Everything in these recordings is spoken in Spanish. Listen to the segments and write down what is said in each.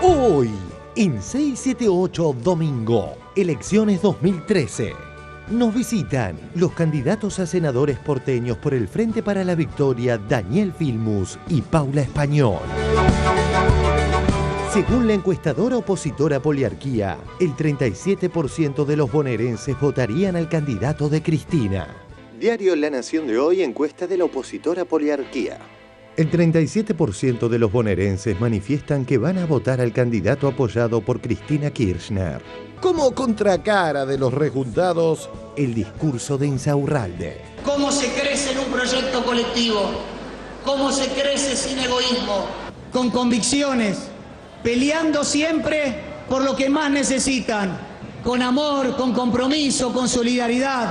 Hoy, en 678 Domingo, elecciones 2013. Nos visitan los candidatos a senadores porteños por el Frente para la Victoria, Daniel Filmus y Paula Español. Según la encuestadora opositora Poliarquía, el 37% de los bonaerenses votarían al candidato de Cristina. Diario La Nación de hoy, encuesta de la opositora Poliarquía. El 37% de los bonaerenses manifiestan que van a votar al candidato apoyado por Cristina Kirchner. Como contracara de los resultados, el discurso de Insaurralde. ¿Cómo se crece en un proyecto colectivo? ¿Cómo se crece sin egoísmo? Con convicciones, peleando siempre por lo que más necesitan, con amor, con compromiso, con solidaridad.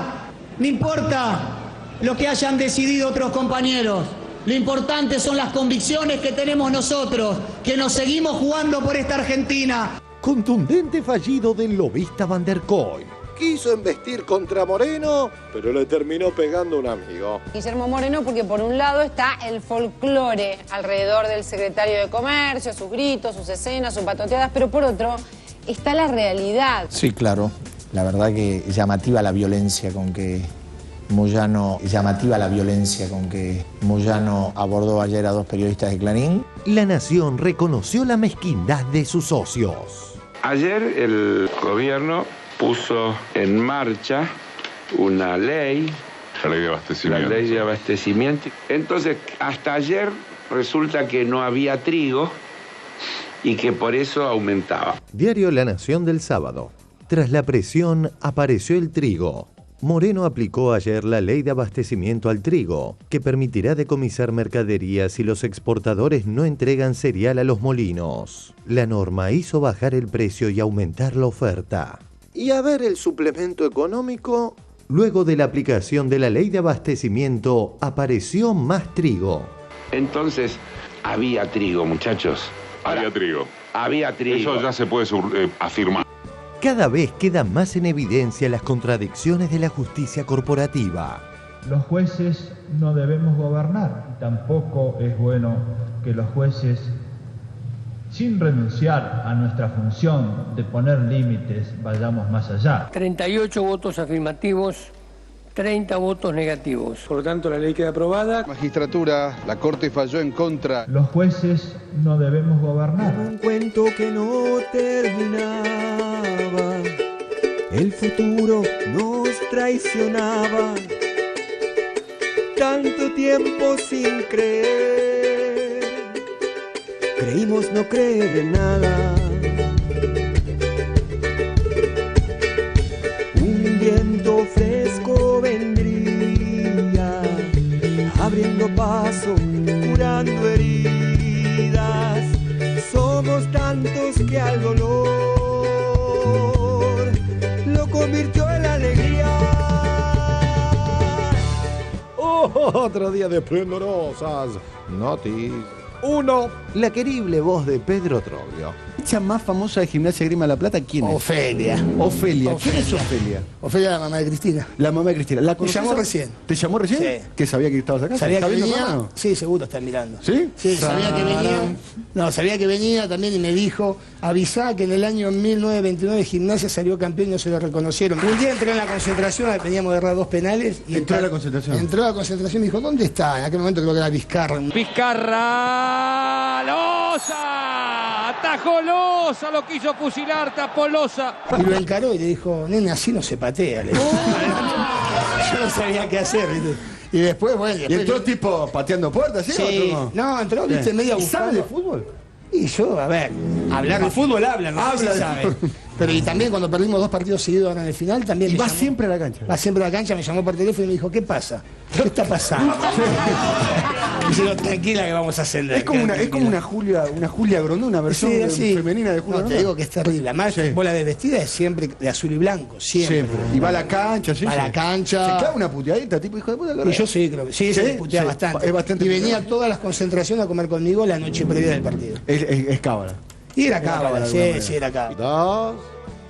No importa lo que hayan decidido otros compañeros, lo importante son las convicciones que tenemos nosotros, que nos seguimos jugando por esta Argentina. Contundente fallido del lobista Van der Koy. Quiso embestir contra Moreno, pero le terminó pegando un amigo. Guillermo Moreno, porque por un lado está el folclore alrededor del secretario de Comercio, sus gritos, sus escenas, sus patoteadas, pero por otro está la realidad. Sí, claro. La verdad que llamativa la violencia con que Moyano abordó ayer a dos periodistas de Clarín. La Nación reconoció la mezquindad de sus socios. Ayer el gobierno puso en marcha una ley, la ley de abastecimiento. Entonces, hasta ayer resulta que no había trigo y que por eso aumentaba. Diario La Nación del sábado. Tras la presión, apareció el trigo. Moreno aplicó ayer la ley de abastecimiento al trigo, que permitirá decomisar mercaderías si los exportadores no entregan cereal a los molinos. La norma hizo bajar el precio y aumentar la oferta. Y a ver el suplemento económico. Luego de la aplicación de la ley de abastecimiento, apareció más trigo. Entonces, había trigo, muchachos. Había trigo. Eso ya se puede afirmar. Cada vez quedan más en evidencia las contradicciones de la justicia corporativa. Los jueces no debemos gobernar y tampoco es bueno que los jueces, sin renunciar a nuestra función de poner límites, vayamos más allá. 38 votos afirmativos, 30 votos negativos. Por lo tanto, la ley queda aprobada. Magistratura, la Corte falló en contra. Los jueces no debemos gobernar. Un cuento que no terminaba, el futuro nos traicionaba. Tanto tiempo sin creer, creímos no creer en nada. Un viento fresco vendría, abriendo paso, curando heridas. Somos tantos que al dolor lo convirtió en alegría. Otro día de esplendorosas noticias. 1. La querible voz de Pedro Troglio. La fecha más famosa de Gimnasia Grima de la Plata, ¿quién es? Ofelia. ¿Quién es Ofelia? Ofelia, la mamá de Cristina. La mamá de Cristina. ¿La Me llamó recién. ¿Te llamó recién? Sí. ¿Que sabía que estabas acá? Sabía que viendo venía. programa? Sí, seguro está mirando. ¿Sí? Sí, sabía que venía. No, sabía que venía también y me dijo, avisá que en el año 1929 Gimnasia salió campeón y no se lo reconocieron. Un día entré en la concentración, veníamos de errar 2 penales. Y ¿Entró a la concentración? Entró a la concentración y me dijo, ¿dónde está? En aquel momento creo que era Vizcarra. Vizcarra, Loza, atajó Loza, lo quiso fusilar, tapó Loza. Y lo encaró y le dijo, nene, así no se patea. Le dijo. Yo no sabía qué hacer, ¿viste? Y después, bueno... ¿Y entró tipo pateando puertas, sí? Sí, no, entró, viste, medio buscando. ¿Sabe de fútbol? Y yo, a ver, hablar de fútbol habla, no sé si sabe. Pero y también cuando perdimos 2 partidos seguidos ahora en el final, también ¿Y va siempre a la cancha? Va siempre a la cancha, me llamó por teléfono y me dijo, ¿qué pasa? ¿Qué está pasando? Y yo, tranquila que vamos a ascender. Es como una Julia Grondona, una versión femenina de Julia Grondona. Te digo que es terrible. Además, vos la ves vestida es siempre de azul y blanco, siempre. Y va a la cancha, sí. Va a la cancha. Se clava una puteadita, tipo hijo de puta. Y yo sí, creo que sí, se putea bastante. Es bastante. Y venía a todas las concentraciones a comer conmigo la noche previa del partido. Es cábala. Y era cábala, sí, era cábala.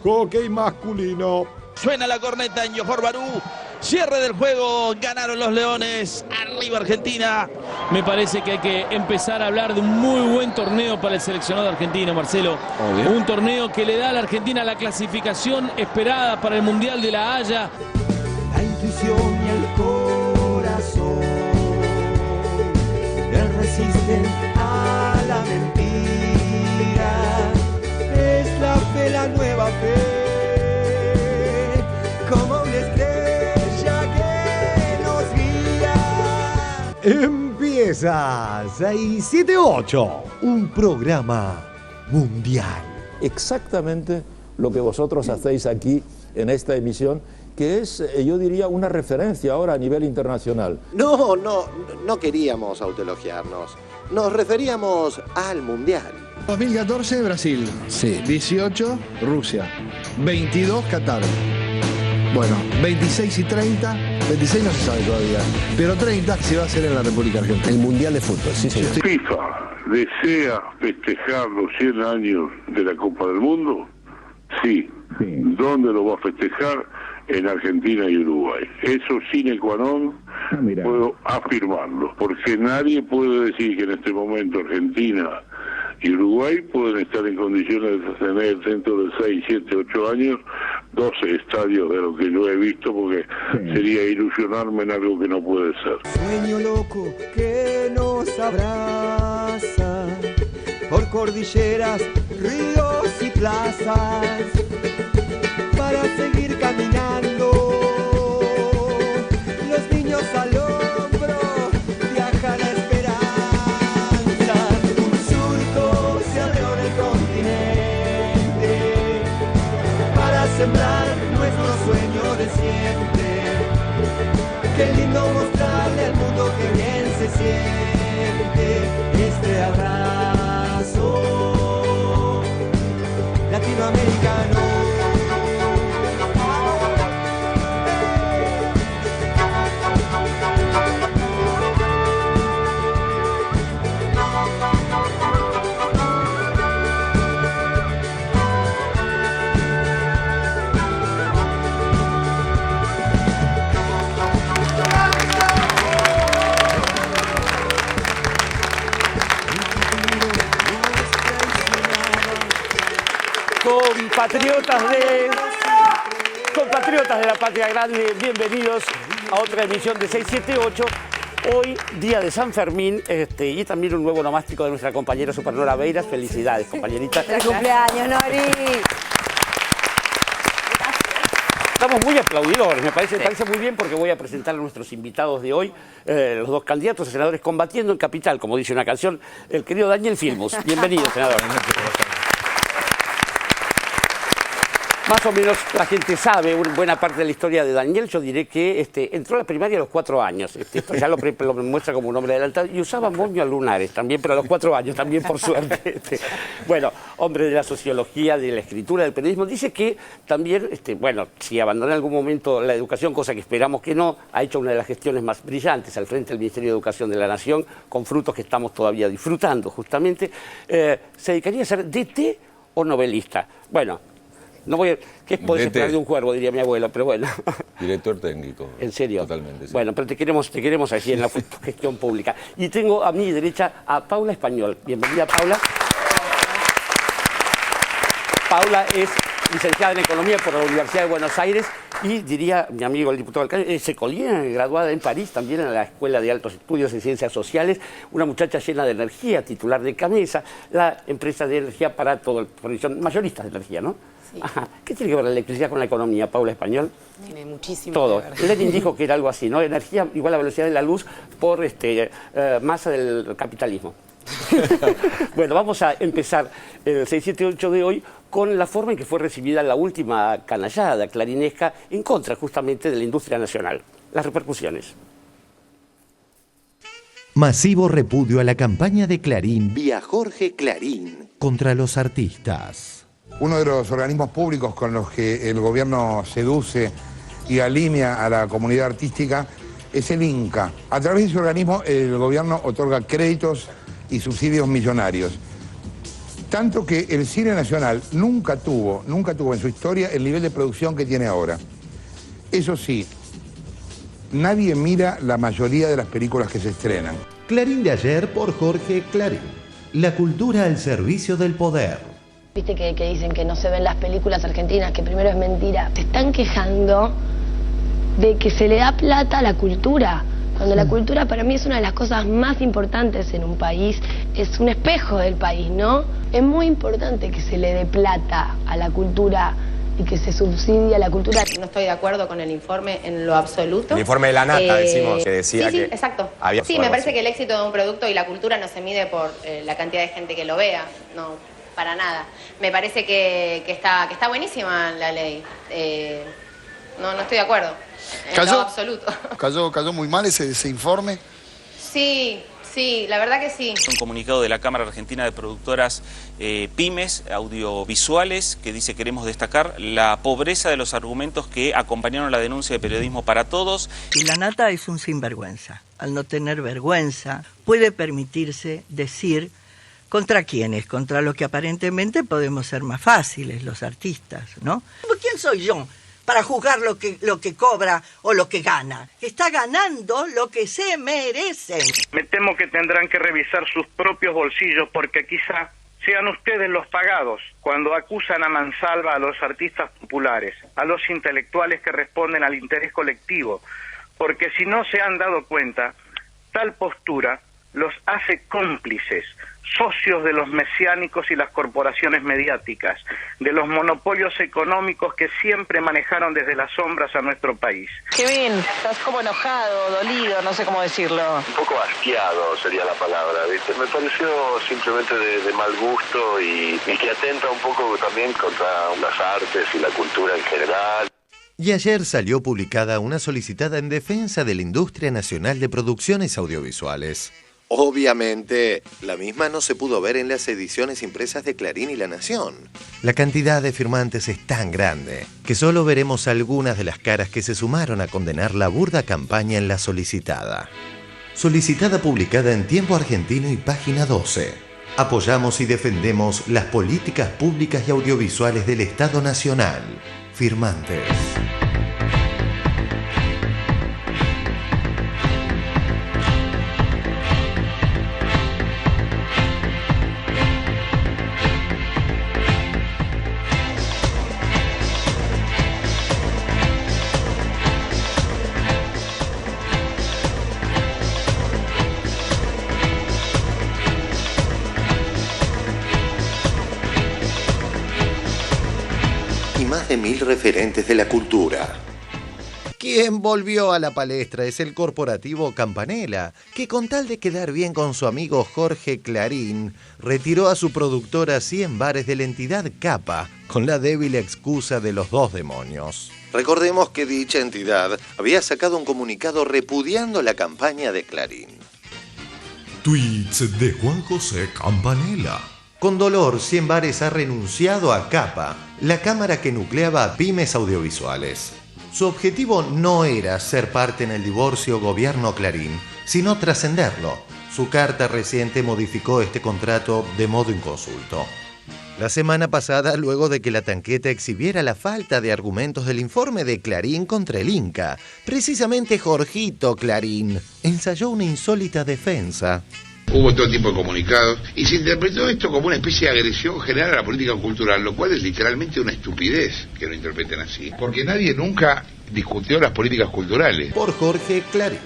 Hockey masculino. Suena la corneta, Ño por Barú. Cierre del juego, ganaron los Leones, arriba Argentina. Me parece que hay que empezar a hablar de un muy buen torneo para el seleccionado argentino, Marcelo. Obvio. Un torneo que le da a la Argentina la clasificación esperada para el Mundial de La Haya. La intuición y el corazón le resisten a la mentira. Es la fe, la nueva fe, como una estrella que nos guía. Empieza 678, un programa mundial. Exactamente lo que vosotros hacéis aquí en esta emisión, que es, yo diría, una referencia ahora a nivel internacional. No queríamos autoelogiarnos. Nos referíamos al Mundial. 2014 Brasil, Sí. 18 Rusia, 22 Qatar. Bueno, 26 y 30, 26 no se sabe todavía, pero 30 se va a hacer en la República Argentina. El Mundial de Fútbol, sí señor. FIFA desea festejar los 100 años de la Copa del Mundo. Sí. ¿Dónde lo va a festejar? En Argentina y Uruguay. Eso sine qua non, puedo afirmarlo, porque nadie puede decir que en este momento Argentina y Uruguay pueden estar en condiciones de tener dentro de 6, 7, 8 años 12 estadios de lo que yo he visto, porque sería ilusionarme en algo que no puede ser. Sueño loco que nos abraza por cordilleras, ríos y plazas, para seguir caminando. Los niños al hombro viajan a esperanza. Un surco se abrió en el continente para sembrar nuestro sueño de siempre. Qué lindo mostrarle al mundo que bien se siente este abrazo latinoamericano. Compatriotas de la Patria Grande, bienvenidos a otra emisión de 678. Hoy, día de San Fermín, y también un nuevo nomástico de nuestra compañera Supernora Beiras. Felicidades, compañerita. ¡Feliz cumpleaños, Nori! Estamos muy aplaudidores, me parece muy bien, porque voy a presentar a nuestros invitados de hoy, los dos candidatos a senadores combatiendo en Capital, como dice una canción, el querido Daniel Filmus. Bienvenido, senador. Más o menos la gente sabe buena parte de la historia de Daniel. Yo diré que entró a la primaria a los 4 años. Esto ya lo muestra como un hombre adelantado. Y usaba moños lunares también, pero a los 4 años también, por suerte. Bueno, hombre de la sociología, de la escritura, del periodismo. Dice que también, bueno, si abandonó en algún momento la educación, cosa que esperamos que no, ha hecho una de las gestiones más brillantes al frente del Ministerio de Educación de la Nación, con frutos que estamos todavía disfrutando, justamente. ¿Se dedicaría a ser DT o novelista? Bueno, no voy a... ¿Qué puedes esperar de un cuervo? Diría mi abuelo, pero bueno. Director técnico. ¿En serio? Totalmente, sí. Bueno, pero te queremos aquí en la gestión pública. Y tengo a mi derecha a Paula Español. Bienvenida, Paula. Paula es licenciada en Economía por la Universidad de Buenos Aires y, diría mi amigo el diputado alcalde, Secolía, graduada en París, también en la Escuela de Altos Estudios en Ciencias Sociales, una muchacha llena de energía, titular de Camesa, la empresa de energía para todo, mayoristas de energía, ¿no? Sí. Ajá. ¿Qué tiene que ver la electricidad con la economía, Paula Español? Tiene muchísimo todo. que ver. Lenin dijo que era algo así, ¿no? Energía igual a la velocidad de la luz por masa del capitalismo. Bueno, vamos a empezar el 678 de hoy con la forma en que fue recibida la última canallada clarinesca en contra justamente de la industria nacional. Las repercusiones. Masivo repudio a la campaña de Clarín vía Jorge Clarín contra los artistas. Uno de los organismos públicos con los que el gobierno seduce y alinea a la comunidad artística es el INCA. A través de ese organismo el gobierno otorga créditos y subsidios millonarios. Tanto que el cine nacional nunca tuvo en su historia el nivel de producción que tiene ahora. Eso sí, nadie mira la mayoría de las películas que se estrenan. Clarín de ayer por Jorge Clarín. La cultura al servicio del poder. Viste que dicen que no se ven las películas argentinas, que primero es mentira. Se están quejando de que se le da plata a la cultura. Cuando la cultura para mí es una de las cosas más importantes en un país, es un espejo del país, ¿no? Es muy importante que se le dé plata a la cultura y que se subsidie a la cultura. No estoy de acuerdo con el informe en lo absoluto. El informe de la Nata, decimos, que decía sí, que... exacto. Sí, me parece que el éxito de un producto y la cultura no se mide por la cantidad de gente que lo vea, no, para nada. Me parece que está buenísima la ley. No estoy de acuerdo. En lo absoluto. ¿Cayó muy mal ese informe? Sí, la verdad que sí. Un comunicado de la Cámara Argentina de Productoras Pymes Audiovisuales que dice: queremos destacar la pobreza de los argumentos que acompañaron la denuncia de Periodismo para Todos. Y la Nata es un sinvergüenza. Al no tener vergüenza, puede permitirse decir contra quiénes, contra lo que aparentemente podemos ser más fáciles, los artistas, ¿no? ¿Quién soy yo para juzgar lo que cobra o lo que gana? Está ganando lo que se merecen. Me temo que tendrán que revisar sus propios bolsillos, porque quizá sean ustedes los pagados cuando acusan a mansalva a los artistas populares, a los intelectuales que responden al interés colectivo, porque si no se han dado cuenta, tal postura los hace cómplices, socios de los mesiánicos y las corporaciones mediáticas, de los monopolios económicos que siempre manejaron desde las sombras a nuestro país. Kevin, estás como enojado, dolido, no sé cómo decirlo. Un poco asqueado sería la palabra, ¿viste? Me pareció simplemente de mal gusto y que atenta un poco también contra las artes y la cultura en general. Y ayer salió publicada una solicitada en defensa de la industria nacional de producciones audiovisuales. Obviamente, la misma no se pudo ver en las ediciones impresas de Clarín y La Nación. La cantidad de firmantes es tan grande que solo veremos algunas de las caras que se sumaron a condenar la burda campaña en la solicitada. Solicitada publicada en Tiempo Argentino y Página 12. Apoyamos y defendemos las políticas públicas y audiovisuales del Estado Nacional. Firmantes. Más de 1000 referentes de la cultura. Quien volvió a la palestra es el corporativo Campanella, que con tal de quedar bien con su amigo Jorge Clarín, retiró a su productora 100 bares de la entidad Capa, con la débil excusa de los dos demonios. Recordemos que dicha entidad había sacado un comunicado repudiando la campaña de Clarín. Tweets de Juan José Campanella. Con dolor, 100 bares ha renunciado a Capa, la cámara que nucleaba a pymes audiovisuales. Su objetivo no era ser parte en el divorcio gobierno-Clarín, sino trascenderlo. Su carta reciente modificó este contrato de modo inconsulto. La semana pasada, luego de que la tanqueta exhibiera la falta de argumentos del informe de Clarín contra el Inca, precisamente Jorgito Clarín ensayó una insólita defensa. Hubo todo tipo de comunicados y se interpretó esto como una especie de agresión general a la política cultural, lo cual es literalmente una estupidez que lo interpreten así, porque nadie nunca discutió las políticas culturales. Por Jorge Clarín,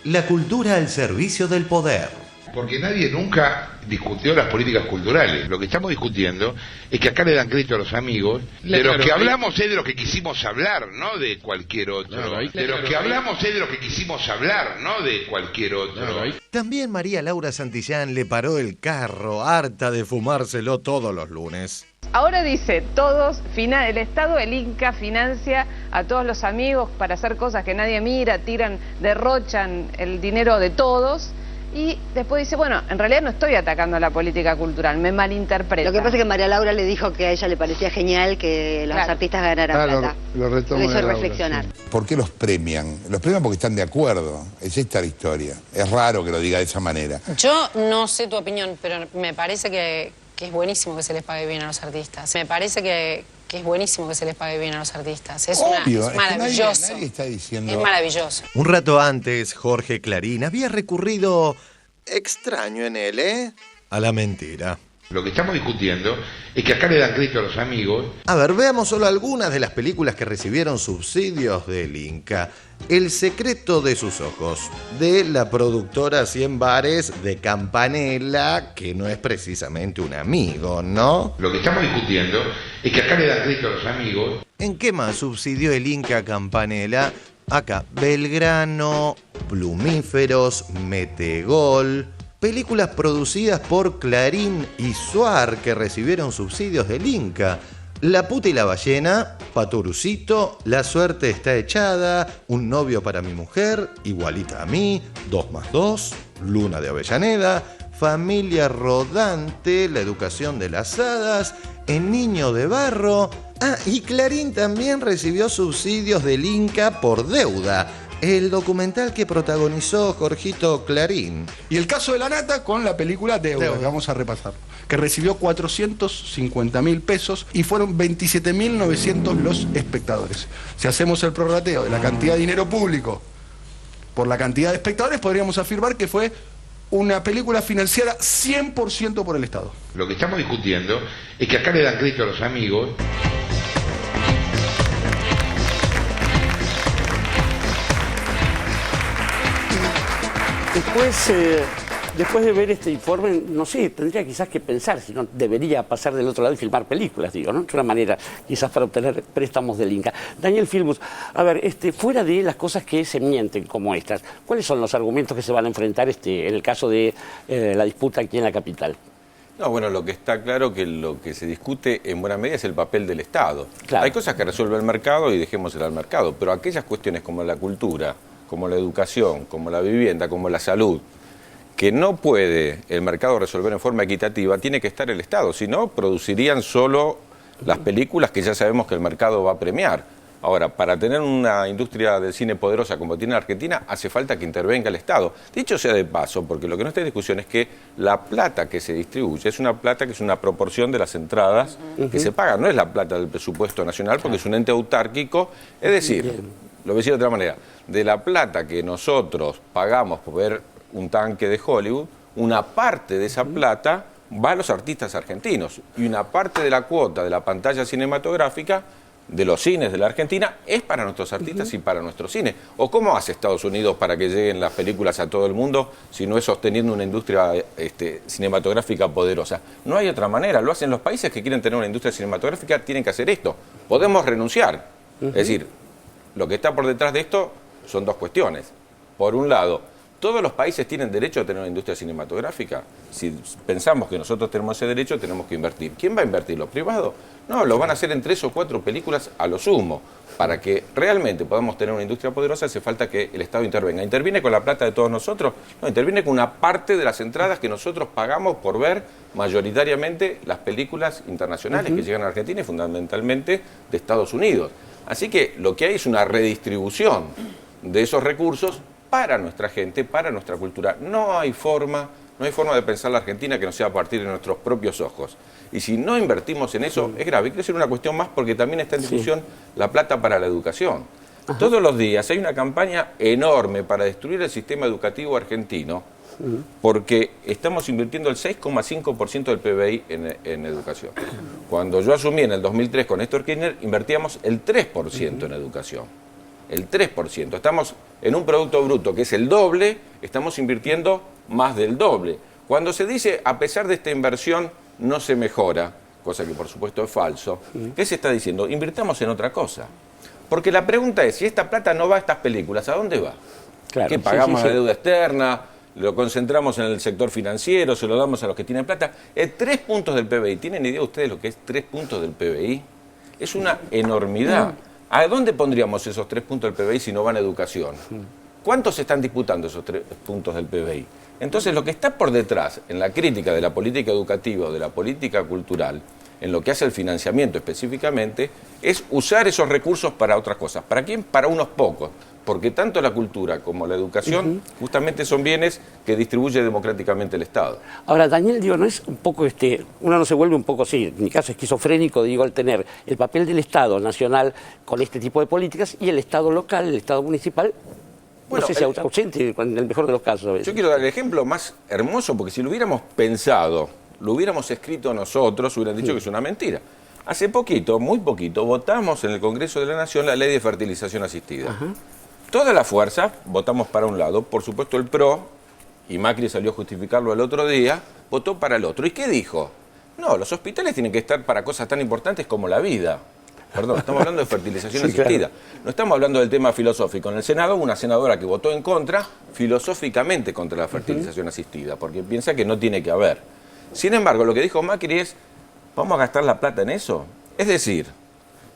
la cultura al servicio del poder. Porque nadie nunca discutió las políticas culturales. Lo que estamos discutiendo es que acá le dan crédito a los amigos. De lo que hablamos es de lo que quisimos hablar, no de cualquier otro. De lo que hablamos es de lo que quisimos hablar, no de cualquier otro. También María Laura Santillán le paró el carro, harta de fumárselo todos los lunes. Ahora dice, el Estado, el Inca, financia a todos los amigos para hacer cosas que nadie mira, derrochan el dinero de todos. Y después dice, bueno, en realidad no estoy atacando a la política cultural, me malinterpreta. Lo que pasa es que María Laura le dijo que a ella le parecía genial que los artistas ganaran plata. Lo hizo reflexionar. Sí. ¿Por qué los premian? Los premian porque están de acuerdo. Es esta la historia. Es raro que lo diga de esa manera. Yo no sé tu opinión, pero me parece que es buenísimo que se les pague bien a los artistas. Me parece que es buenísimo que se les pague bien a los artistas. Es maravilloso. Nadie está diciendo... Es maravilloso. Un rato antes, Jorge Clarín había recurrido, extraño en él, a la mentira. Lo que estamos discutiendo es que acá le dan crédito a los amigos. A ver, veamos solo algunas de las películas que recibieron subsidios del Inca. El secreto de sus ojos, de la productora 100 Bares de Campanella, que no es precisamente un amigo, ¿no? Lo que estamos discutiendo es que acá le dan crédito a los amigos. ¿En qué más subsidió el Inca a Campanella? Acá, Belgrano, Plumíferos, Metegol... Películas producidas por Clarín y Suar que recibieron subsidios del Inca. La puta y la ballena, Patorucito, La suerte está echada, Un novio para mi mujer, Igualita a mí, 2+2, Luna de Avellaneda, Familia rodante, La educación de las hadas, El niño de barro. Ah, y Clarín también recibió subsidios del Inca por deuda. El documental que protagonizó Jorgito Clarín. Y el caso de La Nata con la película Deuda, que vamos a repasar, que recibió 450.000 pesos y fueron 27.900 los espectadores. Si hacemos el prorrateo de la cantidad de dinero público por la cantidad de espectadores, podríamos afirmar que fue una película financiada 100% por el Estado. Lo que estamos discutiendo es que acá le dan crédito a los amigos. Después de ver este informe, no sé, tendría quizás que pensar si no debería pasar del otro lado y filmar películas, digo, ¿no? Es una manera quizás para obtener préstamos del Inca. Daniel Filmus, a ver, fuera de las cosas que se mienten como estas, ¿cuáles son los argumentos que se van a enfrentar en el caso de la disputa aquí en la capital? No, bueno, lo que está claro que lo que se discute en buena medida es el papel del Estado. Claro. Hay cosas que resuelve el mercado y dejémoselo al mercado, pero aquellas cuestiones como la cultura, como la educación, como la vivienda, como la salud, que no puede el mercado resolver en forma equitativa, tiene que estar el Estado, si no, producirían solo las películas que ya sabemos que el mercado va a premiar. Ahora, para tener una industria del cine poderosa como tiene Argentina, hace falta que intervenga el Estado. Dicho sea de paso, porque lo que no está en discusión es que la plata que se distribuye es una plata que es una proporción de las entradas que se pagan, no es la plata del presupuesto nacional, porque es un ente autárquico, es decir... Lo voy a decir de otra manera, de la plata que nosotros pagamos por ver un tanque de Hollywood, una parte de esa plata va a los artistas argentinos y una parte de la cuota de la pantalla cinematográfica de los cines de la Argentina es para nuestros artistas y para nuestro cine. ¿O cómo hace Estados Unidos para que lleguen las películas a todo el mundo si no es sosteniendo una industria cinematográfica poderosa? No hay otra manera, lo hacen los países que quieren tener una industria cinematográfica, tienen que hacer esto. Podemos renunciar, es decir... Lo que está por detrás de esto son dos cuestiones. Por un lado, ¿todos los países tienen derecho a tener una industria cinematográfica? Si pensamos que nosotros tenemos ese derecho, tenemos que invertir. ¿Quién va a invertir? ¿Los privados? No, lo van a hacer en 3 o 4 películas a lo sumo. Para que realmente podamos tener una industria poderosa hace falta que el Estado intervenga. ¿Interviene con la plata de todos nosotros? No, interviene con una parte de las entradas que nosotros pagamos por ver mayoritariamente las películas internacionales que llegan a Argentina y fundamentalmente de Estados Unidos. Así que lo que hay es una redistribución de esos recursos para nuestra gente, para nuestra cultura. No hay forma de pensar la Argentina que no sea a partir de nuestros propios ojos. Y si no invertimos en eso, es grave. Quiero decir una cuestión más porque también está en discusión la plata para la educación. Todos los días hay una campaña enorme para destruir el sistema educativo argentino porque estamos invirtiendo el 6,5% del PBI en educación. Cuando yo asumí en el 2003 con Néstor Kirchner, invertíamos el 3% en educación. El 3%. Estamos en un Producto Bruto que es el doble, estamos invirtiendo más del doble. Cuando se dice, a pesar de esta inversión, no se mejora, cosa que por supuesto es falso, ¿qué se está diciendo? Invirtamos en otra cosa. Porque la pregunta es, si esta plata no va a estas películas, ¿a dónde va? Claro, ¿qué pagamos la deuda externa? ¿Lo concentramos en el sector financiero? ¿Se lo damos a los que tienen plata? 3 puntos del PBI. ¿Tienen idea ustedes lo que es 3 puntos del PBI? Es una enormidad. ¿A dónde pondríamos esos 3 puntos del PBI si no van a educación? ¿Cuántos están disputando esos 3 puntos del PBI? Entonces, lo que está por detrás, en la crítica de la política educativa o de la política cultural, en lo que hace el financiamiento específicamente, es usar esos recursos para otras cosas. ¿Para quién? Para unos pocos. porque tanto la cultura como la educación justamente son bienes que distribuye democráticamente el Estado. Ahora, Daniel, digo, ¿no es un poco, uno no se vuelve un poco, sí, en mi caso esquizofrénico, digo, al tener el papel del Estado nacional con este tipo de políticas y el Estado local, el Estado municipal, bueno, no sé si ausente en el mejor de los casos a veces? Yo quiero dar el ejemplo más hermoso, porque si lo hubiéramos pensado, lo hubiéramos escrito nosotros, hubieran dicho que es una mentira. Hace poquito, muy poquito, votamos en el Congreso de la Nación la ley de fertilización asistida. Toda la fuerza votamos para un lado, por supuesto el PRO, y Macri salió a justificarlo el otro día, votó para el otro. ¿Y qué dijo? No, los hospitales tienen que estar para cosas tan importantes como la vida. Perdón, estamos hablando de fertilización asistida. Claro. No estamos hablando del tema filosófico. En el Senado hubo una senadora que votó en contra, filosóficamente contra la fertilización asistida, porque piensa que no tiene que haber. Sin embargo, lo que dijo Macri es, ¿vamos a gastar la plata en eso? Es decir,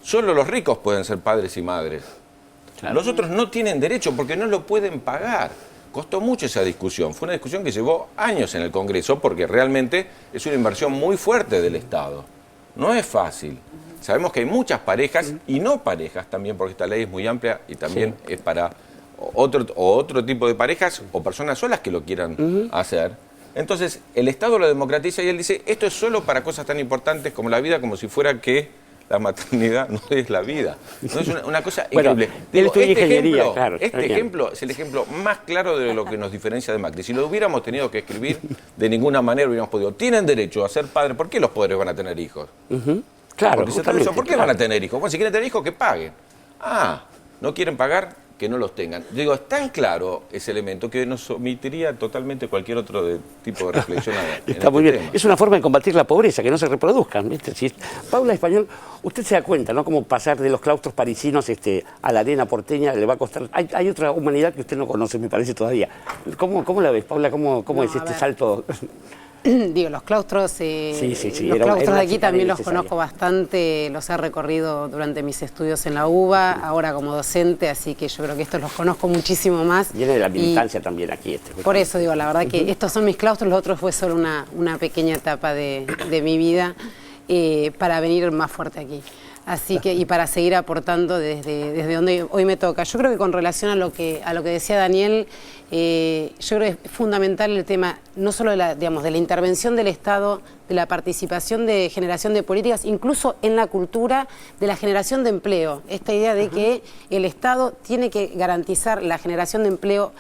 solo los ricos pueden ser padres y madres. Claro. Los otros no tienen derecho porque no lo pueden pagar. Costó mucho esa discusión. Fue una discusión que llevó años en el Congreso porque realmente es una inversión muy fuerte del Estado. No es fácil. Sabemos que hay muchas parejas y no parejas también, porque esta ley es muy amplia y también es para otro tipo de parejas o personas solas que lo quieran hacer. Entonces, el Estado lo democratiza y él dice, esto es solo para cosas tan importantes como la vida, como si fuera que la maternidad no es la vida. No es una cosa increíble. Digo, este ejemplo es el ejemplo más claro de lo que nos diferencia de Macri. Si lo hubiéramos tenido que escribir, de ninguna manera hubiéramos podido. Tienen derecho a ser padres. ¿Por qué los padres van a tener hijos? Claro, ¿por qué van a tener hijos? Bueno, si quieren tener hijos, que paguen. ¿No quieren pagar? Que no los tengan. Digo, es tan claro ese elemento que nos omitiría totalmente cualquier otro tipo de reflexión. Está muy bien. Tema. Es una forma de combatir la pobreza, que no se reproduzcan. ¿Viste? Si Paula Español, usted se da cuenta, ¿no? Cómo pasar de los claustros parisinos a la arena porteña le va a costar. Hay otra humanidad que usted no conoce, me parece, todavía. ¿Cómo la ves, Paula? ¿Cómo es este salto? Digo, los claustros, los claustros de aquí también los conozco bastante, los he recorrido durante mis estudios en la UBA, ahora como docente, así que yo creo que estos los conozco muchísimo más. Viene de la militancia también aquí. Por eso digo, la verdad que estos son mis claustros, los otros fue solo una pequeña etapa de mi vida para venir más fuerte aquí. Así que, y para seguir aportando desde donde hoy me toca. Yo creo que con relación a lo que decía Daniel, yo creo que es fundamental el tema, no solo de la intervención del Estado, de la participación de generación de políticas, incluso en la cultura, de la generación de empleo. Esta idea de que el Estado tiene que garantizar la generación de empleo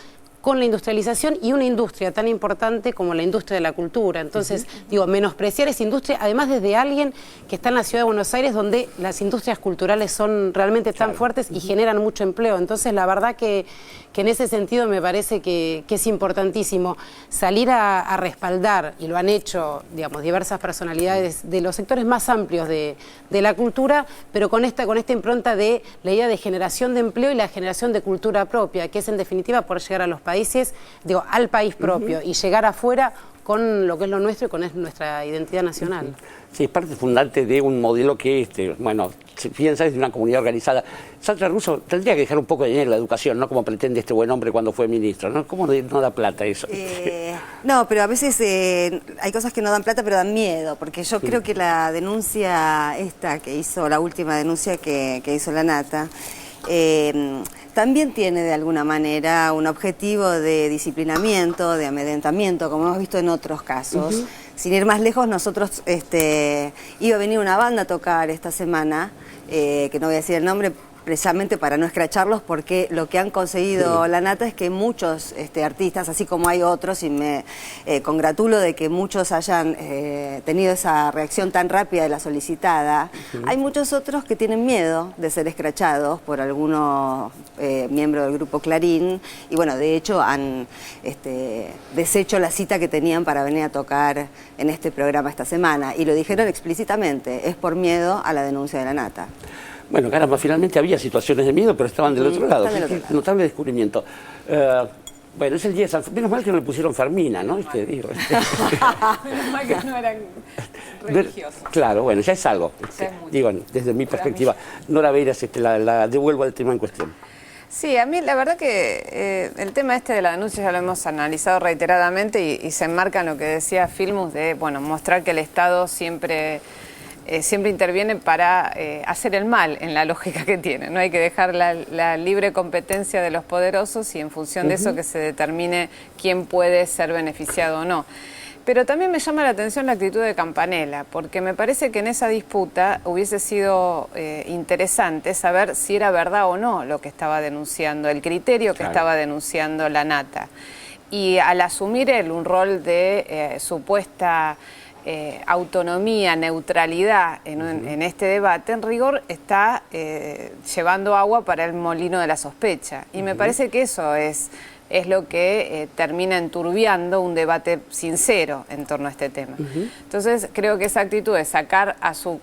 con la industrialización y una industria tan importante como la industria de la cultura. Entonces, digo, menospreciar esa industria, además desde alguien que está en la ciudad de Buenos Aires, donde las industrias culturales son realmente tan fuertes y generan mucho empleo. Entonces, la verdad que en ese sentido me parece que es importantísimo salir a respaldar, y lo han hecho, digamos, diversas personalidades de los sectores más amplios de la cultura, pero con esta impronta de la idea de generación de empleo y la generación de cultura propia, que es en definitiva por llegar a los países, digo, al país propio y llegar afuera con lo que es lo nuestro y con nuestra identidad nacional. Sí, es parte fundante de un modelo que, bueno, se piensa desde una comunidad organizada. Sandra Russo tendría que dejar un poco de dinero en la educación, ¿no? Como pretende este buen hombre cuando fue ministro, ¿no? ¿Cómo no da plata eso? No, pero a veces hay cosas que no dan plata, pero dan miedo, porque yo creo que la denuncia la última denuncia que hizo la Nata, también tiene de alguna manera un objetivo de disciplinamiento, de amedrentamiento, como hemos visto en otros casos. Sin ir más lejos, nosotros iba a venir una banda a tocar esta semana, que no voy a decir el nombre, precisamente para no escracharlos, porque lo que han conseguido la Nata es que muchos artistas, así como hay otros, y me congratulo de que muchos hayan tenido esa reacción tan rápida de la solicitada, hay muchos otros que tienen miedo de ser escrachados por algunos miembros del grupo Clarín, y bueno, de hecho han deshecho la cita que tenían para venir a tocar en este programa esta semana, y lo dijeron explícitamente, es por miedo a la denuncia de la Nata. Bueno, caramba, finalmente había situaciones de miedo, pero estaban del otro lado. Notable descubrimiento. Bueno, es el día de San Fermín. Menos mal que no le pusieron Fermina, ¿no? Menos mal que no eran religiosos. Claro, bueno, ya es algo. Digo, desde mi perspectiva. Nora Beiras, la devuelvo al tema en cuestión. Sí, a mí la verdad que el tema de la denuncia ya lo hemos analizado reiteradamente y se enmarca en lo que decía Filmus de, bueno, mostrar que el Estado siempre siempre interviene para hacer el mal en la lógica que tiene. No hay que dejar la libre competencia de los poderosos y en función de eso que se determine quién puede ser beneficiado o no. Pero también me llama la atención la actitud de Campanella, porque me parece que en esa disputa hubiese sido interesante saber si era verdad o no lo que estaba denunciando, el criterio que estaba denunciando la Nata. Y al asumir él un rol de supuesta autonomía, neutralidad en este debate, en rigor está llevando agua para el molino de la sospecha. Y me parece que eso es lo que termina enturbiando un debate sincero en torno a este tema. Entonces creo que esa actitud de sacar a su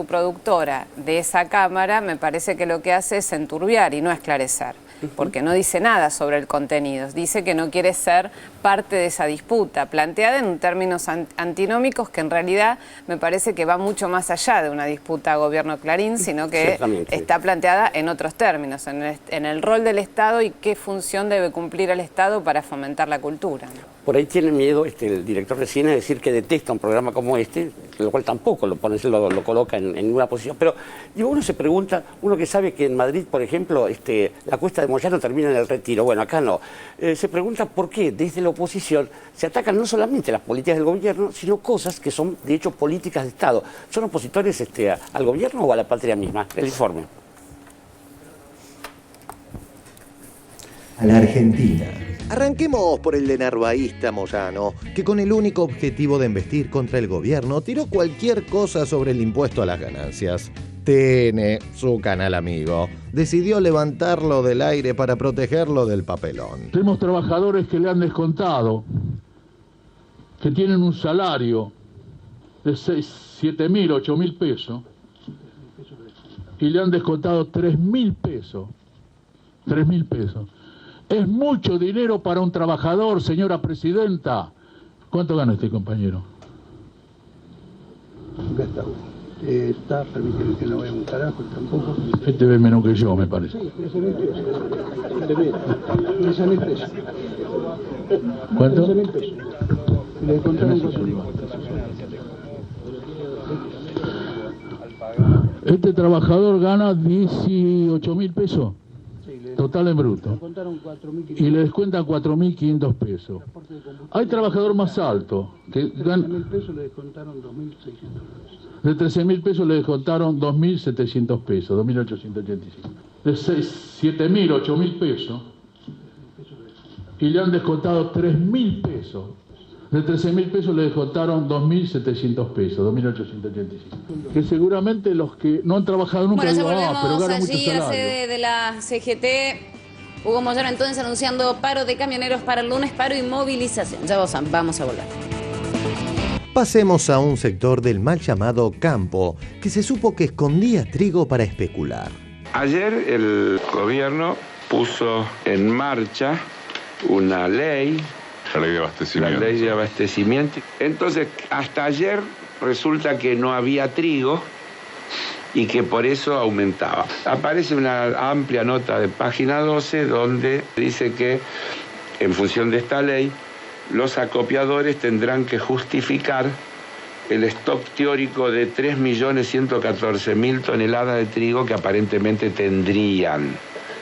productora de esa cámara me parece que lo que hace es enturbiar y no esclarecer, porque no dice nada sobre el contenido, dice que no quiere ser parte de esa disputa, planteada en términos antinómicos que en realidad me parece que va mucho más allá de una disputa gobierno-Clarín, sino que está planteada en otros términos, en el rol del Estado y qué función debe cumplir el Estado para fomentar la cultura. Por ahí tiene miedo el director de cine de decir que detesta un programa como este, lo cual tampoco lo coloca en una posición. Pero digo, uno se pregunta, uno que sabe que en Madrid, por ejemplo, la Cuesta de Moyano termina en el Retiro, bueno, acá no. Se pregunta por qué desde la oposición se atacan no solamente las políticas del gobierno, sino cosas que son, de hecho, políticas de Estado. ¿Son opositores al gobierno o a la patria misma? El informe. A la Argentina. Arranquemos por el de narvaísta Moyano, que con el único objetivo de embestir contra el gobierno tiró cualquier cosa sobre el impuesto a las ganancias. TN, su canal amigo, decidió levantarlo del aire para protegerlo del papelón. Tenemos trabajadores que le han descontado, que tienen un salario de 7 mil, 8 mil pesos, y le han descontado 3 mil pesos. 3 mil pesos. Es mucho dinero para un trabajador, señora presidenta. ¿Cuánto gana este compañero? Acá está permitiendo que no vea un carajo tampoco. Este ve menos que yo, me parece. Sí, 13.000 pesos. ¿Cuánto? 13.000 pesos. Y le contaron 4.000. Este trabajador gana 18.000 pesos. Total en bruto. Y le descuentan 4.500 pesos. Hay trabajador más alto que gana. De 13.000 pesos le descontaron 2.600 pesos. De 13.000 pesos le descontaron 2.700 pesos, 2.885. De 7.000, 8.000 pesos. Y le han descontado 3.000 pesos. De 13.000 pesos le descontaron 2.700 pesos, 2.885. Que seguramente los que no han trabajado nunca digo, pero ganan mucho allí a salario. sede de la CGT, Hugo Moyano entonces anunciando paro de camioneros para el lunes, paro y movilización. Ya vamos a volver. Pasemos a un sector del mal llamado campo, que se supo que escondía trigo para especular. Ayer el gobierno puso en marcha una ley. La ley de abastecimiento. La ley de abastecimiento. Entonces, hasta ayer resulta que no había trigo y que por eso aumentaba. Aparece una amplia nota de página 12 donde dice que, en función de esta ley, los acopiadores tendrán que justificar el stock teórico de 3.114.000 toneladas de trigo que aparentemente tendrían.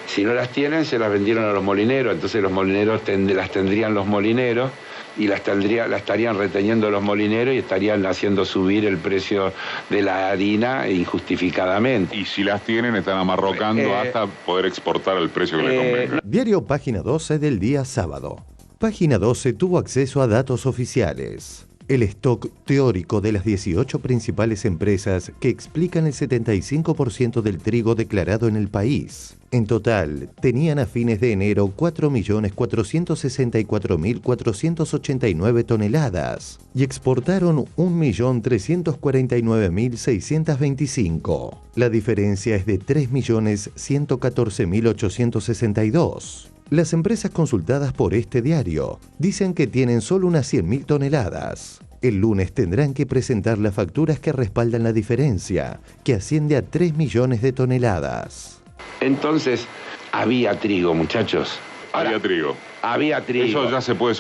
Si no las tienen, se las vendieron a los molineros, entonces los molineros las tendrían los molineros y las estarían reteniendo los molineros y estarían haciendo subir el precio de la harina injustificadamente. Y si las tienen, están amarrocando hasta poder exportar al precio que le convenga. Diario Página 12 del día sábado. Página 12 tuvo acceso a datos oficiales. El stock teórico de las 18 principales empresas que explican el 75% del trigo declarado en el país. En total, tenían a fines de enero 4.464.489 toneladas y exportaron 1.349.625. La diferencia es de 3.114.862. Las empresas consultadas por este diario dicen que tienen solo unas 100.000 toneladas. El lunes tendrán que presentar las facturas que respaldan la diferencia, que asciende a 3 millones de toneladas. Entonces, había trigo, muchachos. Había trigo. Había trigo. Eso ya se puede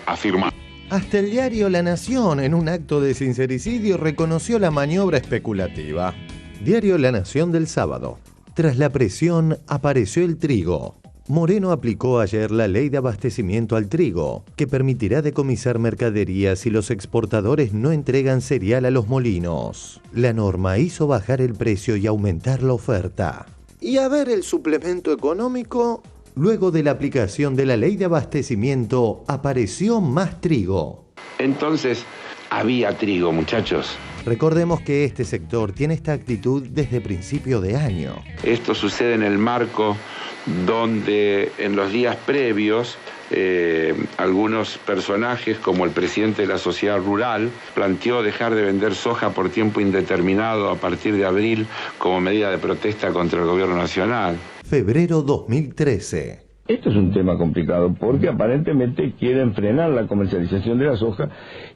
afirmar. Hasta el diario La Nación, en un acto de sincericidio, reconoció la maniobra especulativa. Diario La Nación del sábado. Tras la presión, apareció el trigo. Moreno aplicó ayer la ley de abastecimiento al trigo, que permitirá decomisar mercaderías si los exportadores no entregan cereal a los molinos. La norma hizo bajar el precio y aumentar la oferta. Y a ver el suplemento económico. Luego de la aplicación de la ley de abastecimiento, apareció más trigo. Entonces, había trigo, muchachos. Recordemos que este sector tiene esta actitud desde principio de año. Esto sucede en el marco donde en los días previos algunos personajes, como el presidente de la Sociedad Rural, planteó dejar de vender soja por tiempo indeterminado a partir de abril como medida de protesta contra el gobierno nacional. Febrero 2013. Esto es un tema complicado porque aparentemente quieren frenar la comercialización de la soja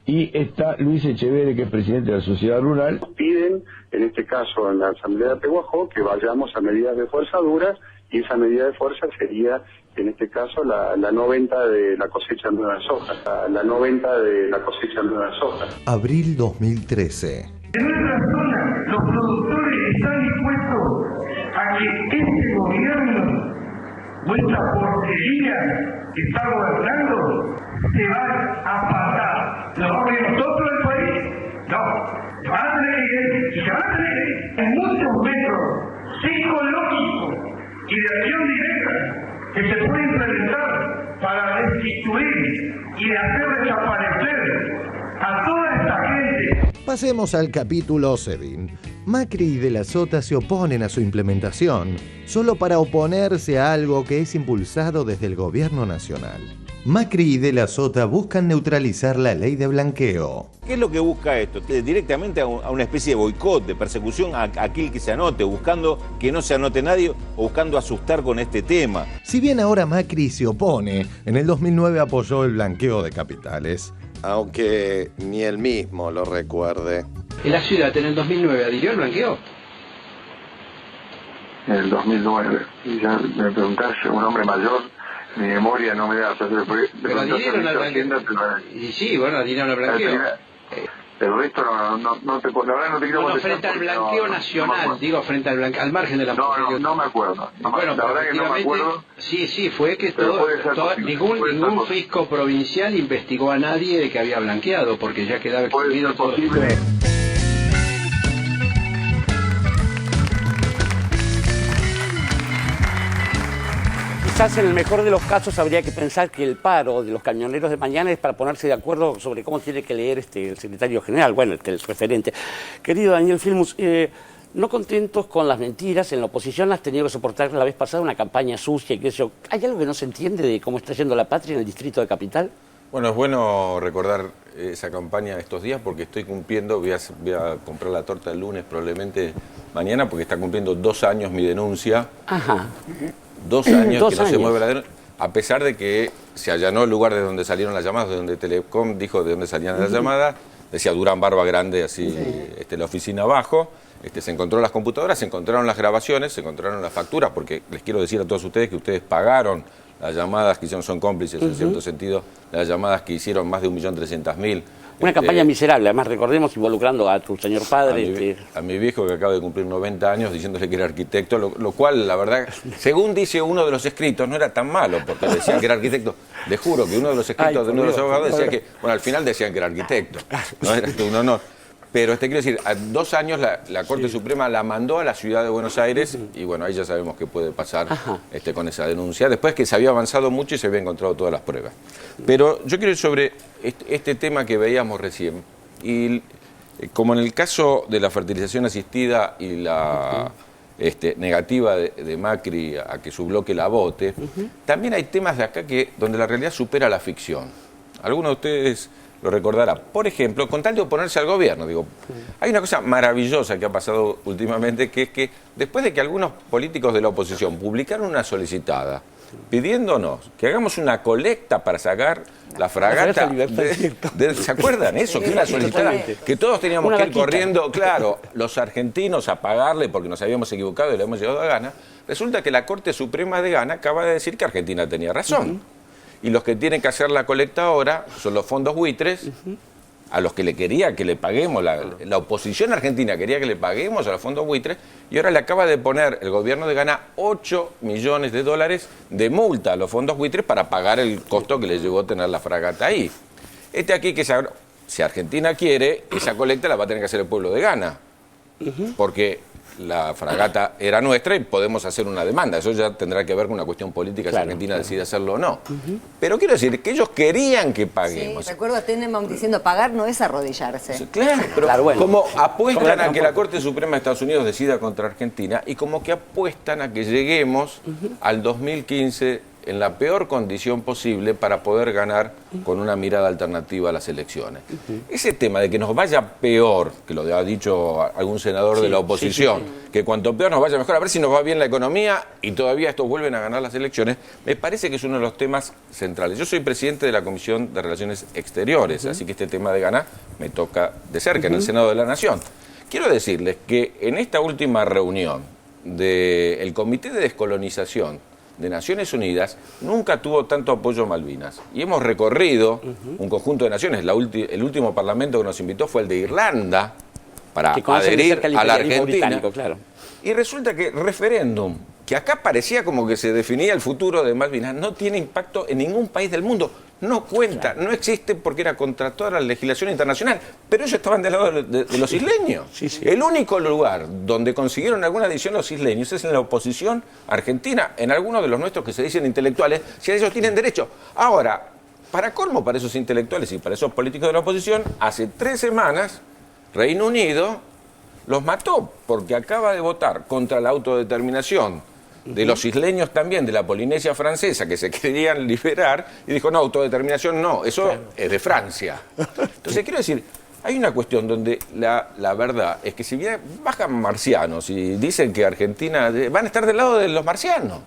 y está Luis Echeverri, que es presidente de la Sociedad Rural. Piden, en este caso en la Asamblea de Pehuajó, que vayamos a medidas de fuerza duras, y esa medida de fuerza sería, en este caso, la no venta de la cosecha nueva de soja. La no venta de la cosecha nueva de soja. Abril 2013. En nuestra zona, los productores están dispuestos a que este gobierno, vuestra porquería que está gobernando, se va a pasar. ¿Nos vamos a ir nosotros del país? No. Se van a tener que ir, y se van a tener en muchos metros psicológicos y de acción directa que se puede implementar para destituir y de hacer desaparecer a toda esta gente. Pasemos al capítulo Sedin. Macri y De la Sota se oponen a su implementación, solo para oponerse a algo que es impulsado desde el gobierno nacional. Macri y De la Sota buscan neutralizar la ley de blanqueo. ¿Qué es lo que busca esto? Directamente a una especie de boicot, de persecución a aquel que se anote, buscando que no se anote nadie o buscando asustar con este tema. Si bien ahora Macri se opone, en el 2009 apoyó el blanqueo de capitales. Aunque ni él mismo lo recuerde. ¿En la ciudad en el 2009 adhirió el blanqueo? En el 2009. Y ya me preguntás, un hombre mayor, mi memoria no me da. Pero adhirieron al blanqueo. Y sí, bueno, adhirieron al blanqueo. El resto no te puedo, la verdad no te quiero contestar. Frente al blanqueo nacional, digo, frente al blanqueo, al margen de la... No me acuerdo. Bueno, la verdad que no me acuerdo. Sí, fue que ningún fisco provincial investigó a nadie de que había blanqueado, porque ya quedaba exhibido todo. Quizás en el mejor de los casos habría que pensar que el paro de los camioneros de mañana es para ponerse de acuerdo sobre cómo tiene que leer el secretario general, bueno, el referente. Querido Daniel Filmus, no contentos con las mentiras, en la oposición has tenido que soportar la vez pasada una campaña sucia y qué sé yo. ¿Hay algo que no se entiende de cómo está yendo la patria en el distrito de Capital? Bueno, es bueno recordar esa campaña estos días porque estoy cumpliendo, voy a comprar la torta el lunes probablemente mañana porque está cumpliendo 2 años mi denuncia. Ajá. 2 años que no se mueve la denuncia, a pesar de que se allanó el lugar de donde salieron las llamadas, de donde Telecom dijo de dónde salían las llamadas, decía Durán Barba Grande, así, la oficina abajo, se encontró las computadoras, se encontraron las grabaciones, se encontraron las facturas, porque les quiero decir a todos ustedes que ustedes pagaron las llamadas que hicieron, son cómplices en cierto sentido, las llamadas que hicieron más de 1.300.000. Una campaña miserable, además recordemos involucrando a tu señor padre. A mi viejo que acaba de cumplir 90 años diciéndole que era arquitecto, lo cual la verdad, según dice uno de los escritos, no era tan malo, porque decían que era arquitecto. Les juro que uno de los escritos de uno de los abogados decía que, bueno, al final decían que era arquitecto, no era un honor. Pero quiero decir, a 2 años la Corte Suprema la mandó a la ciudad de Buenos Aires y bueno, ahí ya sabemos qué puede pasar con esa denuncia, después que se había avanzado mucho y se había encontrado todas las pruebas. Pero yo quiero ir sobre este tema que veíamos recién. Y como en el caso de la fertilización asistida y la negativa de Macri a que su bloque la vote, también hay temas de acá donde la realidad supera la ficción. Algunos de ustedes lo recordará. Por ejemplo, con tal de oponerse al gobierno, hay una cosa maravillosa que ha pasado últimamente, que es que después de que algunos políticos de la oposición publicaron una solicitada pidiéndonos que hagamos una colecta para sacar la fragata ¿se acuerdan eso? Que una solicitada, que todos teníamos que ir corriendo, claro, los argentinos a pagarle porque nos habíamos equivocado y le hemos llegado a Ghana. Resulta que la Corte Suprema de Ghana acaba de decir que Argentina tenía razón. y los que tienen que hacer la colecta ahora son los fondos buitres, a los que le quería que le paguemos, la oposición argentina quería que le paguemos a los fondos buitres, y ahora le acaba de poner el gobierno de Ghana $8 millones de multa a los fondos buitres para pagar el costo que le llevó tener la fragata ahí. Aquí que si Argentina quiere, esa colecta la va a tener que hacer el pueblo de Ghana, porque la fragata era nuestra y podemos hacer una demanda. Eso ya tendrá que ver con una cuestión política, si Argentina decide hacerlo o no. Pero quiero decir que ellos querían que paguemos. Sí, recuerdo a Tenenbaum diciendo, pagar no es arrodillarse. Claro, pero como apuestan a que la Corte Suprema de Estados Unidos decida contra Argentina, y como que apuestan a que lleguemos al 2015 en la peor condición posible para poder ganar con una mirada alternativa a las elecciones. Ese tema de que nos vaya peor, que lo ha dicho algún senador de la oposición, que cuanto peor nos vaya mejor, a ver si nos va bien la economía y todavía estos vuelven a ganar las elecciones, me parece que es uno de los temas centrales. Yo soy presidente de la Comisión de Relaciones Exteriores, así que este tema de Ghana me toca de cerca en el Senado de la Nación. Quiero decirles que en esta última reunión del Comité de Descolonización de Naciones Unidas nunca tuvo tanto apoyo a Malvinas. Y hemos recorrido un conjunto de naciones. El último parlamento que nos invitó fue el de Irlanda para adherir a la Argentina. Claro. Y resulta que el referéndum, que acá parecía como que se definía el futuro de Malvinas, no tiene impacto en ningún país del mundo. No cuenta, no existe porque era contra toda la legislación internacional. Pero ellos estaban del lado de los isleños. El único lugar donde consiguieron alguna adición los isleños es en la oposición argentina, en algunos de los nuestros que se dicen intelectuales, si ellos tienen derecho. Ahora, para colmo para esos intelectuales y para esos políticos de la oposición, hace 3 semanas Reino Unido los mató porque acaba de votar contra la autodeterminación de los isleños también, de la Polinesia francesa, que se querían liberar, y dijo, no, autodeterminación no, eso es de Francia. Entonces, quiero decir, hay una cuestión donde la verdad es que si bien bajan marcianos y dicen que Argentina, van a estar del lado de los marcianos.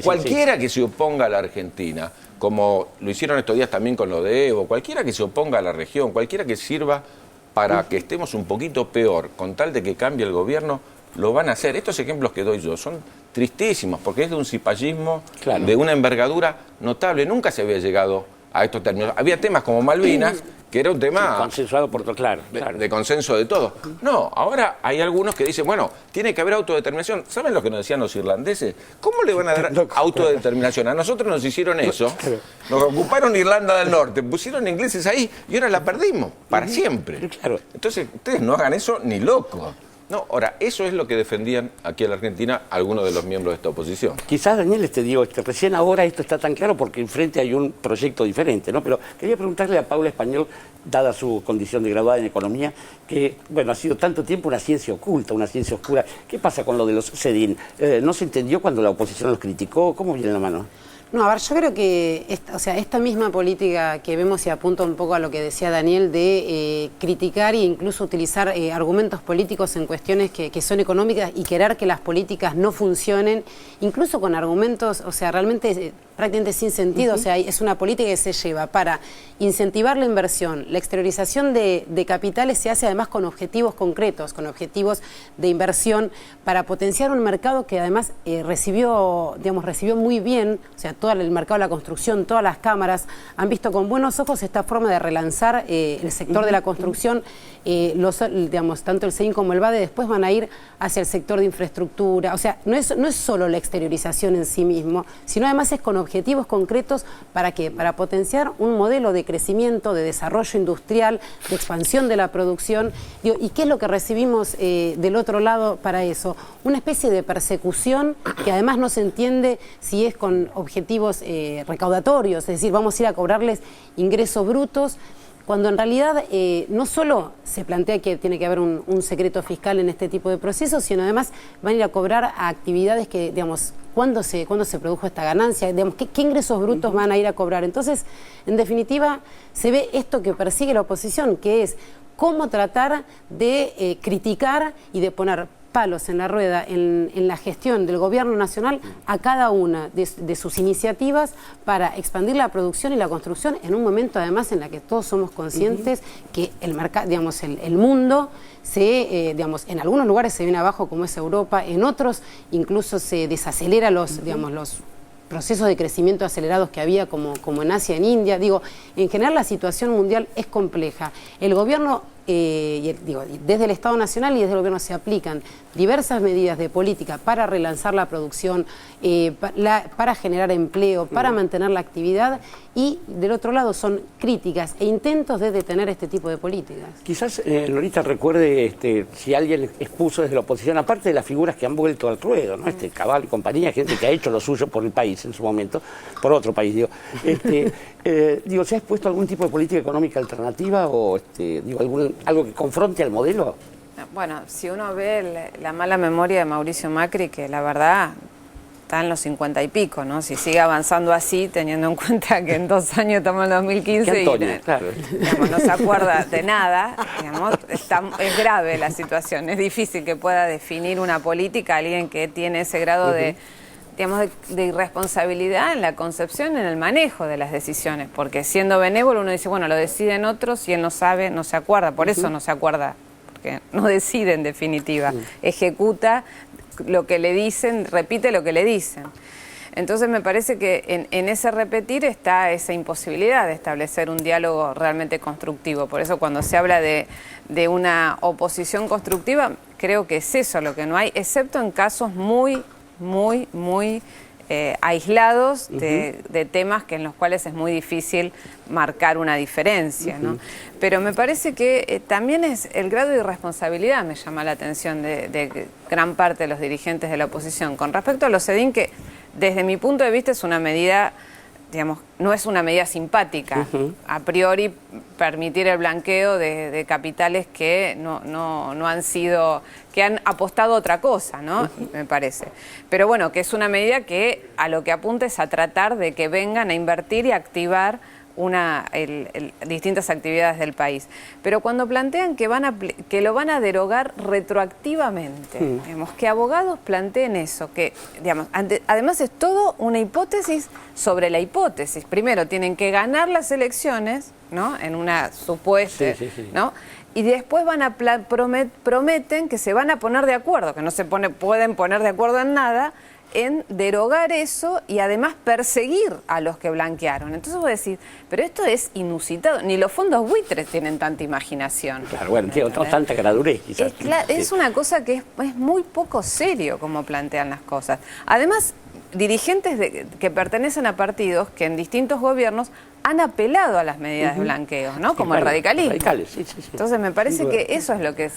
Cualquiera que se oponga a la Argentina, como lo hicieron estos días también con lo de Evo, cualquiera que se oponga a la región, cualquiera que sirva para que estemos un poquito peor, con tal de que cambie el gobierno, lo van a hacer. Estos ejemplos que doy yo son tristísimos, porque es de un cipallismo de una envergadura notable. Nunca se había llegado a estos términos. Había temas como Malvinas, que era un tema consensuado por todo, de consenso de todos. No, ahora hay algunos que dicen, bueno, tiene que haber autodeterminación. ¿Saben lo que nos decían los irlandeses? ¿Cómo le van a dar autodeterminación? A nosotros nos hicieron eso, nos ocuparon Irlanda del Norte, pusieron ingleses ahí y ahora la perdimos para siempre. Entonces, ustedes no hagan eso ni locos. No, ahora, eso es lo que defendían aquí en la Argentina algunos de los miembros de esta oposición. Quizás, Daniel, te digo, recién ahora esto está tan claro porque enfrente hay un proyecto diferente, ¿no? Pero quería preguntarle a Paula Español, dada su condición de graduada en Economía, que, bueno, ha sido tanto tiempo una ciencia oculta, una ciencia oscura. ¿Qué pasa con lo de los CEDIN? ¿No se entendió cuando la oposición los criticó? ¿Cómo viene la mano? No, a ver, yo creo que esta misma política que vemos y apunta un poco a lo que decía Daniel de criticar e incluso utilizar argumentos políticos en cuestiones que son económicas y querer que las políticas no funcionen, incluso con argumentos, o sea, realmente prácticamente sin sentido, o sea, es una política que se lleva para incentivar la inversión. La exteriorización de capitales se hace además con objetivos concretos, con objetivos de inversión para potenciar un mercado que además recibió muy bien, o sea, todo el mercado de la construcción, todas las cámaras han visto con buenos ojos esta forma de relanzar el sector de la construcción, tanto el CEDIN como el BADE después van a ir hacia el sector de infraestructura, o sea, no es solo la exteriorización en sí mismo, sino además es con objetivos concretos ¿para qué? Para potenciar un modelo de crecimiento, de desarrollo industrial, de expansión de la producción. ¿Y qué es lo que recibimos del otro lado para eso? Una especie de persecución que además no se entiende si es con objetivos recaudatorios, es decir, vamos a ir a cobrarles ingresos brutos, cuando en realidad no solo se plantea que tiene que haber un secreto fiscal en este tipo de procesos, sino además van a ir a cobrar a actividades que, digamos, ¿cuándo se produjo esta ganancia? Digamos, ¿qué ingresos brutos van a ir a cobrar? Entonces, en definitiva, se ve esto que persigue la oposición, que es cómo tratar de criticar y de poner palos en la rueda en la gestión del gobierno nacional a cada una de sus iniciativas para expandir la producción y la construcción en un momento además en la que todos somos conscientes que el mercado, digamos, el mundo en algunos lugares se viene abajo como es Europa, en otros incluso se desacelera los procesos de crecimiento acelerados que había como en Asia, en India. Digo, en general la situación mundial es compleja. El gobierno, desde el Estado Nacional y desde el gobierno se aplican diversas medidas de política para relanzar la producción, para generar empleo, para mantener la actividad, y del otro lado son críticas e intentos de detener este tipo de políticas. Quizás Lolita recuerde si alguien expuso desde la oposición, aparte de las figuras que han vuelto al ruedo, ¿no? Cabal y compañía, gente que ha hecho lo suyo por el país en su momento, por otro país, ¿se ha expuesto algún tipo de política económica alternativa o algo que confronte al modelo? Bueno, si uno ve la mala memoria de Mauricio Macri, que la verdad está en los 50 y pico, ¿no? Si sigue avanzando así, teniendo en cuenta que en 2 años estamos en 2015 Antonio, claro. No se acuerda de nada, es grave la situación, es difícil que pueda definir una política alguien que tiene ese grado de irresponsabilidad en la concepción, en el manejo de las decisiones, porque siendo benévolo uno dice, bueno, lo deciden otros y él no sabe, no se acuerda, por eso no se acuerda, porque no decide en definitiva, ejecuta lo que le dicen, repite lo que le dicen. Entonces me parece que en ese repetir está esa imposibilidad de establecer un diálogo realmente constructivo. Por eso cuando se habla de una oposición constructiva, creo que es eso lo que no hay, excepto en casos muy aislados de temas en los cuales es muy difícil marcar una diferencia, ¿no? Pero me parece que también es el grado de irresponsabilidad, me llama la atención de gran parte de los dirigentes de la oposición. Con respecto a los SEDIN, que desde mi punto de vista es una medida, no es una medida simpática. A priori, permitir el blanqueo de capitales que no han sido, que han apostado a otra cosa, ¿no? Me parece. Pero bueno, que es una medida que a lo que apunta es a tratar de que vengan a invertir y a activar distintas actividades del país. Pero cuando plantean que lo van a derogar retroactivamente, que abogados planteen eso, que además es todo una hipótesis sobre la hipótesis. Primero tienen que ganar las elecciones, ¿no? En una supuesta, ¿no? Y después prometen que se van a poner de acuerdo, que no se pueden poner de acuerdo en nada, en derogar eso y además perseguir a los que blanquearon. Entonces voy a decir, pero esto es inusitado, ni los fondos buitres tienen tanta imaginación. Claro, bueno, tiene tanta caradurez quizás. Es una cosa que es muy poco serio como plantean las cosas. Además, dirigentes que pertenecen a partidos que en distintos gobiernos han apelado a las medidas de blanqueo, ¿no? Como el radicalismo. Radicales, Entonces me parece que eso es lo que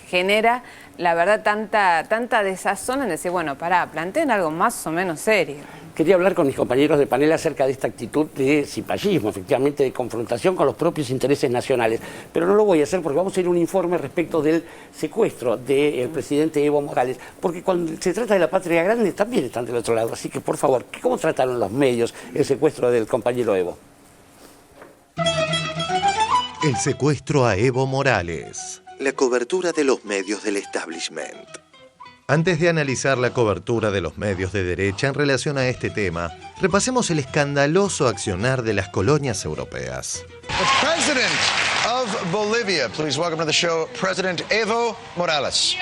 genera, la verdad, tanta desazón en decir, bueno, planteen algo más o menos serio. Quería hablar con mis compañeros de panel acerca de esta actitud de cipallismo, efectivamente, de confrontación con los propios intereses nacionales. Pero no lo voy a hacer porque vamos a ir a un informe respecto del secuestro del presidente Evo Morales. Porque cuando se trata de la patria grande también están del otro lado. Así que, por favor, ¿cómo trataron los medios el secuestro del compañero Evo? El secuestro a Evo Morales. La cobertura de los medios del establishment. Antes de analizar la cobertura de los medios de derecha en relación a este tema, repasemos el escandaloso accionar de las colonias europeas. The President of Bolivia, please welcome to the show, President Evo Morales.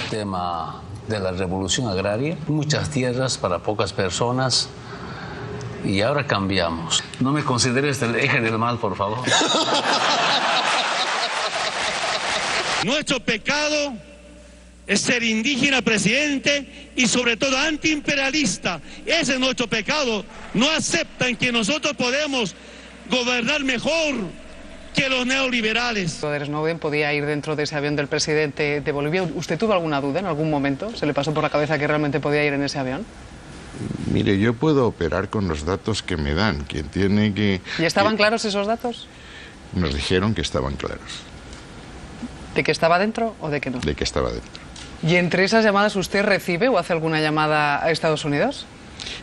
Tema de la revolución agraria, muchas tierras para pocas personas. Y ahora cambiamos. No me consideres el eje del mal, por favor. Nuestro pecado es ser indígena, presidente, y sobre todo antiimperialista. Ese es nuestro pecado. No aceptan que nosotros podemos gobernar mejor que los neoliberales. Snowden podía ir dentro de ese avión del presidente de Bolivia. ¿Usted tuvo alguna duda en algún momento? ¿Se le pasó por la cabeza que realmente podía ir en ese avión? Mire, yo puedo operar con los datos que me dan. Quien tiene que... ¿Y estaban claros esos datos? Nos dijeron que estaban claros. ¿De que estaba dentro o de que no? De que estaba dentro. ¿Y entre esas llamadas usted recibe o hace alguna llamada a Estados Unidos?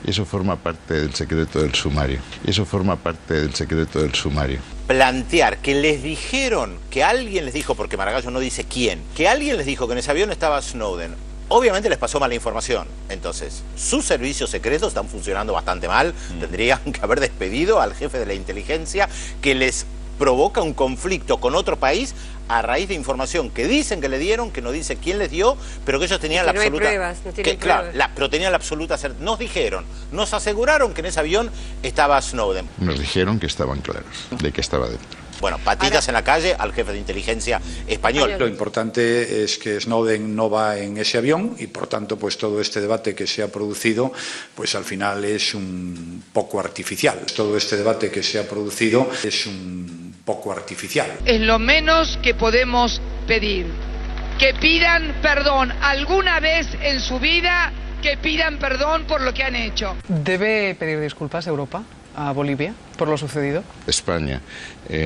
Eso forma parte del secreto del sumario. Eso forma parte del secreto del sumario. Plantear que les dijeron, que alguien les dijo, porque Margallo no dice quién, que alguien les dijo que en ese avión estaba Snowden. Obviamente les pasó mala información. Entonces, sus servicios secretos están funcionando bastante mal. Tendrían que haber despedido al jefe de la inteligencia que les provoca un conflicto con otro país a raíz de información que dicen que le dieron, que no dice quién les dio, pero que ellos tenían la absoluta... No hay pruebas, no tienen pruebas. Claro, pero tenían la absoluta certeza. Nos dijeron, nos aseguraron que en ese avión estaba Snowden. Nos dijeron que estaban claros, de que estaba dentro. Bueno, patitas en la calle al jefe de inteligencia español. Lo importante es que Snowden no va en ese avión y por tanto pues todo este debate que se ha producido pues al final es un poco artificial. Todo este debate que se ha producido es un poco artificial. Es lo menos que podemos pedir. Que pidan perdón alguna vez en su vida, que pidan perdón por lo que han hecho. ¿Debe pedir disculpas Europa a Bolivia por lo sucedido? España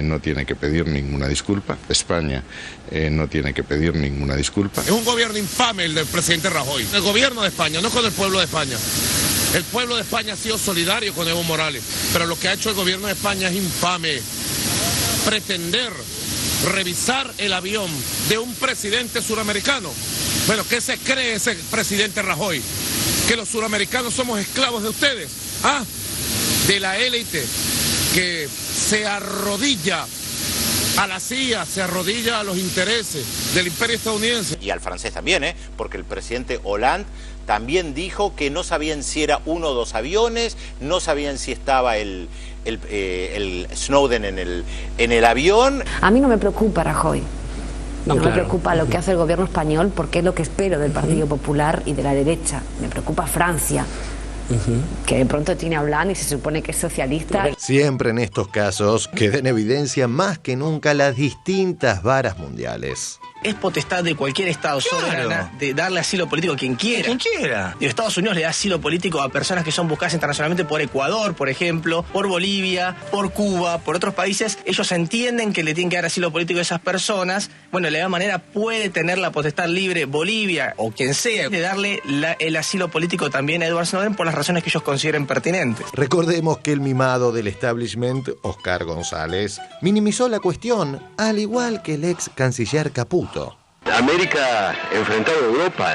no tiene que pedir ninguna disculpa. España no tiene que pedir ninguna disculpa. Es un gobierno infame el del presidente Rajoy. El gobierno de España, no con el pueblo de España. El pueblo de España ha sido solidario con Evo Morales, pero lo que ha hecho el gobierno de España es infame. Pretender revisar el avión de un presidente suramericano. Bueno, ¿qué se cree ese presidente Rajoy? ¿Que los suramericanos somos esclavos de ustedes? ¿Ah? De la élite que se arrodilla a la CIA, se arrodilla a los intereses del imperio estadounidense. Y al francés también, porque el presidente Hollande también dijo que no sabían si era uno o dos aviones, no sabían si estaba el Snowden en el avión. A mí no me preocupa Rajoy. No claro. me preocupa lo que hace el gobierno español porque es lo que espero del Partido Popular y de la derecha. Me preocupa Francia. Que de pronto tiene a Hollande y se supone que es socialista. Siempre en estos casos queda en evidencia más que nunca las distintas varas mundiales. Es potestad de cualquier Estado soberano de darle asilo político a quien quiera. Quien quiera. Y Estados Unidos le da asilo político a personas que son buscadas internacionalmente por Ecuador, por ejemplo, por Bolivia, por Cuba, por otros países. Ellos entienden que le tienen que dar asilo político a esas personas. Bueno, de la manera puede tener la potestad libre Bolivia o quien sea de darle el asilo político también a Edward Snowden por las razones que ellos consideren pertinentes. Recordemos que el mimado del establishment, Oscar González, minimizó la cuestión, al igual que el ex canciller Caputo. América enfrentado a Europa,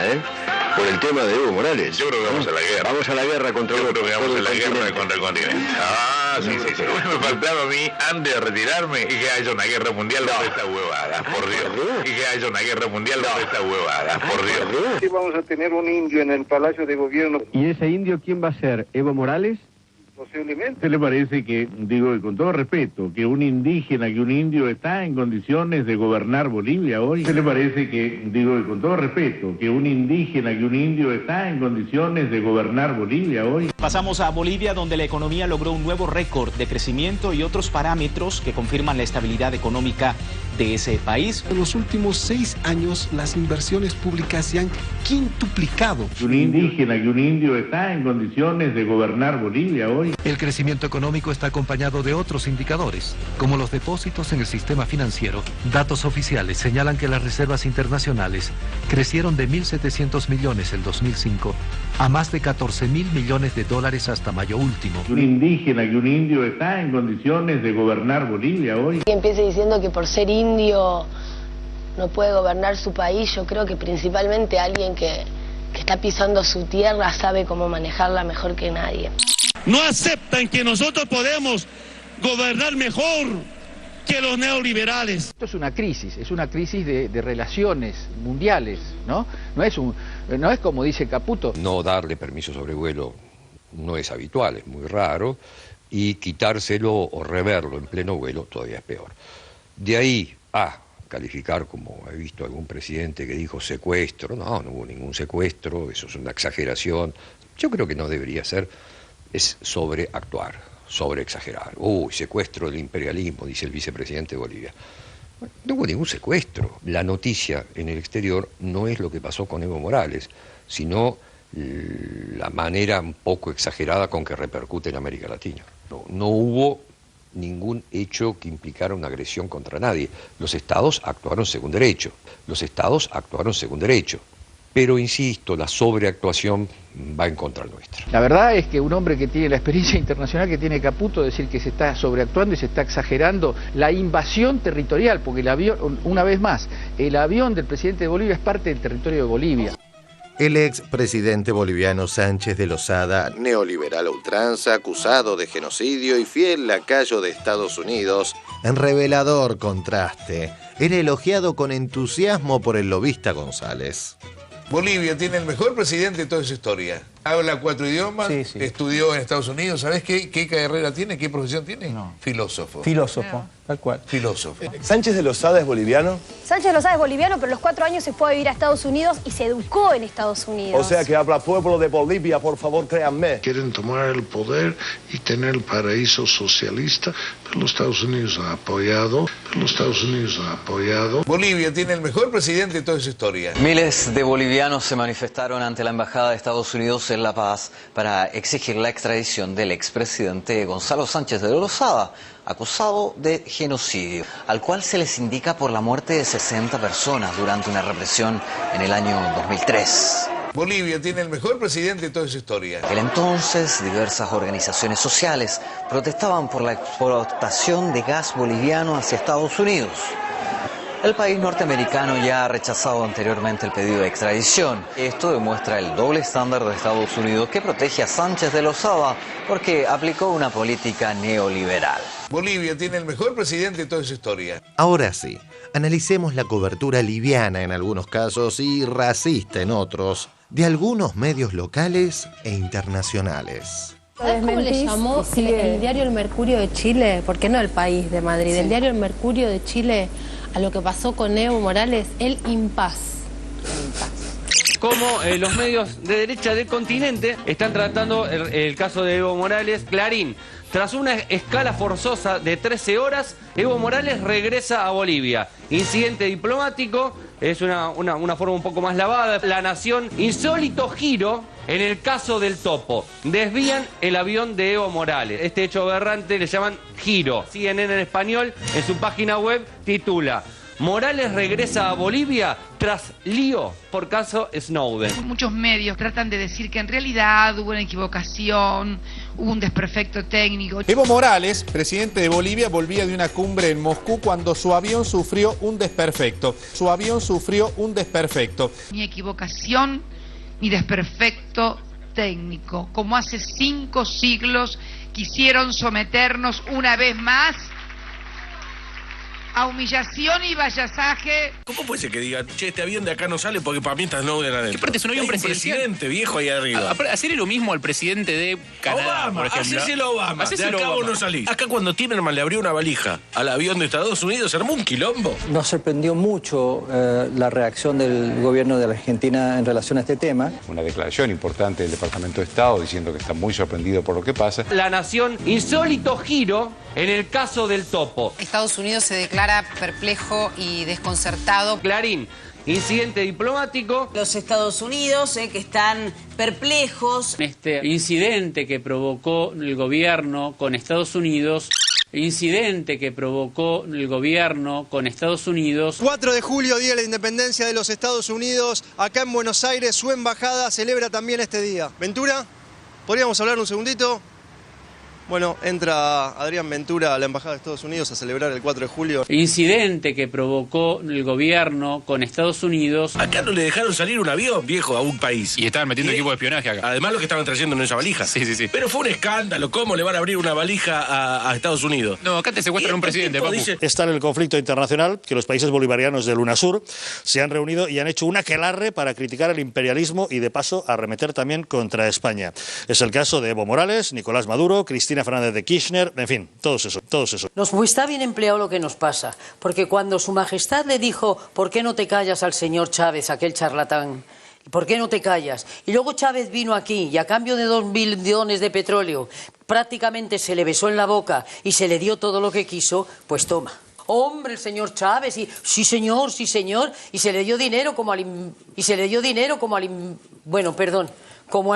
por el tema de Evo Morales. Yo creo que vamos a la guerra. Vamos a la guerra contra Europa. Yo creo que vamos a la guerra contra el continente. Ah, sí. Me faltaba a mí, antes de retirarme, y que haya una guerra mundial por esta huevada, por Dios. Y que haya una guerra mundial por esta huevada, por Dios. Sí, vamos a tener un indio en el Palacio de Gobierno. ¿Y ese indio quién va a ser? ¿Evo Morales? Posiblemente. ¿Qué le parece que, digo con todo respeto, que un indígena, que un indio está en condiciones de gobernar Bolivia hoy? ¿Qué le parece que, digo con todo respeto, que un indígena, que un indio está en condiciones de gobernar Bolivia hoy? Pasamos a Bolivia, donde la economía logró un nuevo récord de crecimiento y otros parámetros que confirman la estabilidad económica de ese país. En los últimos 6 años, las inversiones públicas se han quintuplicado. Un indígena, que un indio está en condiciones de gobernar Bolivia hoy. El crecimiento económico está acompañado de otros indicadores, como los depósitos en el sistema financiero. Datos oficiales señalan que las reservas internacionales crecieron de 1.700 millones en 2005 a más de 14.000 millones de dólares hasta mayo último. Un indígena, que un indio está en condiciones de gobernar Bolivia hoy. Y empieza diciendo que por ser indio no puede gobernar su país. Yo creo que principalmente alguien que está pisando su tierra sabe cómo manejarla mejor que nadie. No aceptan que nosotros podemos gobernar mejor que los neoliberales. Esto es una crisis de relaciones mundiales, ¿no? No es como dice Caputo. No darle permiso sobrevuelo no es habitual, es muy raro, y quitárselo o reverlo en pleno vuelo todavía es peor. De ahí a calificar, como he visto algún presidente que dijo secuestro, no hubo ningún secuestro, eso es una exageración. Yo creo que no debería ser, es sobreactuar, sobreexagerar. Secuestro del imperialismo, dice el vicepresidente de Bolivia. Bueno, no hubo ningún secuestro. La noticia en el exterior no es lo que pasó con Evo Morales, sino la manera un poco exagerada con que repercute en América Latina. No hubo ningún hecho que implicara una agresión contra nadie. Los estados actuaron según derecho. Pero, insisto, la sobreactuación va en contra nuestra. La verdad es que un hombre que tiene la experiencia internacional que tiene Caputo, decir que se está sobreactuando y se está exagerando la invasión territorial, porque el avión, una vez más, el avión del presidente de Bolivia es parte del territorio de Bolivia. El expresidente boliviano Sánchez de Lozada, neoliberal a ultranza, acusado de genocidio y fiel lacayo de Estados Unidos, en revelador contraste, era elogiado con entusiasmo por el lobista González. Bolivia tiene el mejor presidente de toda su historia. Habla 4 idiomas, estudió en Estados Unidos. ¿Sabés qué carrera tiene? ¿Qué profesión tiene? No. Filósofo. Filósofo, tal cual. Filósofo. ¿Sánchez de Lozada es boliviano? Sánchez de Lozada es boliviano, pero a los 4 años se fue a vivir a Estados Unidos y se educó en Estados Unidos. O sea que habla pueblo de Bolivia, por favor, créanme. Quieren tomar el poder y tener el paraíso socialista, pero los Estados Unidos han apoyado, Bolivia tiene el mejor presidente de toda su historia. Miles de bolivianos se manifestaron ante la Embajada de Estados Unidos en La Paz para exigir la extradición del expresidente Gonzalo Sánchez de Lozada, acusado de genocidio, al cual se les indica por la muerte de 60 personas durante una represión en el año 2003. Bolivia tiene el mejor presidente de toda su historia. En entonces, diversas organizaciones sociales protestaban por la exportación de gas boliviano hacia Estados Unidos. El país norteamericano ya ha rechazado anteriormente el pedido de extradición. Esto demuestra el doble estándar de Estados Unidos que protege a Sánchez de Lozada porque aplicó una política neoliberal. Bolivia tiene el mejor presidente de toda su historia. Ahora sí, analicemos la cobertura liviana en algunos casos y racista en otros de algunos medios locales e internacionales. ¿Sabes cómo le llamó el diario El Mercurio de Chile? ¿Por qué no El País de Madrid? Sí. El diario El Mercurio de Chile a lo que pasó con Evo Morales, el impas. Como los medios de derecha del continente están tratando el caso de Evo Morales. Clarín, tras una escala forzosa de 13 horas, Evo Morales regresa a Bolivia. Incidente diplomático, es una forma un poco más lavada. La Nación, insólito giro en el caso del Topo. Desvían el avión de Evo Morales. Este hecho aberrante le llaman giro. CNN en español, en su página web, titula: Morales regresa a Bolivia tras lío por caso Snowden. Muchos medios tratan de decir que en realidad hubo una equivocación, hubo un desperfecto técnico. Evo Morales, presidente de Bolivia, volvía de una cumbre en Moscú cuando su avión sufrió un desperfecto. Ni equivocación ni desperfecto técnico. Como hace 5 siglos quisieron someternos una vez más a humillación y vallasaje. ¿Cómo puede ser que digan, che, este avión de acá no sale porque para mí está Snowden adentro? ¿Qué parte es un avión presidencial? Presidente viejo ahí arriba. Hacerle lo mismo al presidente de Canadá, Obama, por ejemplo. hacéselo a Obama. De acá vos no salís. Acá cuando Timerman le abrió una valija al avión de Estados Unidos, se armó un quilombo. Nos sorprendió mucho la reacción del gobierno de la Argentina en relación a este tema. Una declaración importante del Departamento de Estado diciendo que está muy sorprendido por lo que pasa. La Nación, insólito giro en el caso del Topo. Estados Unidos se declara perplejo y desconcertado. Clarín, incidente diplomático. Los Estados Unidos que están perplejos. Este incidente que provocó el gobierno con Estados Unidos. 4 de julio, Día de la Independencia de los Estados Unidos. Acá en Buenos Aires, su embajada celebra también este día. Ventura, ¿podríamos hablar un segundito? Bueno, entra Adrián Ventura a la Embajada de Estados Unidos a celebrar el 4 de julio. Incidente que provocó el gobierno con Estados Unidos. Acá no le dejaron salir un avión, viejo, a un país. Y estaban metiendo equipo de espionaje acá. Además lo que estaban trayendo en esa valija. Sí. Pero fue un escándalo. ¿Cómo le van a abrir una valija a Estados Unidos? No, acá te secuestran un presidente, papu. Está en el conflicto internacional que los países bolivarianos del UNASUR se han reunido y han hecho un aquelarre para criticar el imperialismo y de paso arremeter también contra España. Es el caso de Evo Morales, Nicolás Maduro, Cristina Fernández de Kirchner, en fin, todos esos. Está bien empleado lo que nos pasa, porque cuando su majestad le dijo, ¿por qué no te callas al señor Chávez, aquel charlatán? ¿Por qué no te callas? Y luego Chávez vino aquí y a cambio de 2 millones de petróleo prácticamente se le besó en la boca y se le dio todo lo que quiso, pues toma. Hombre, el señor Chávez, y sí señor, y se le dio dinero como al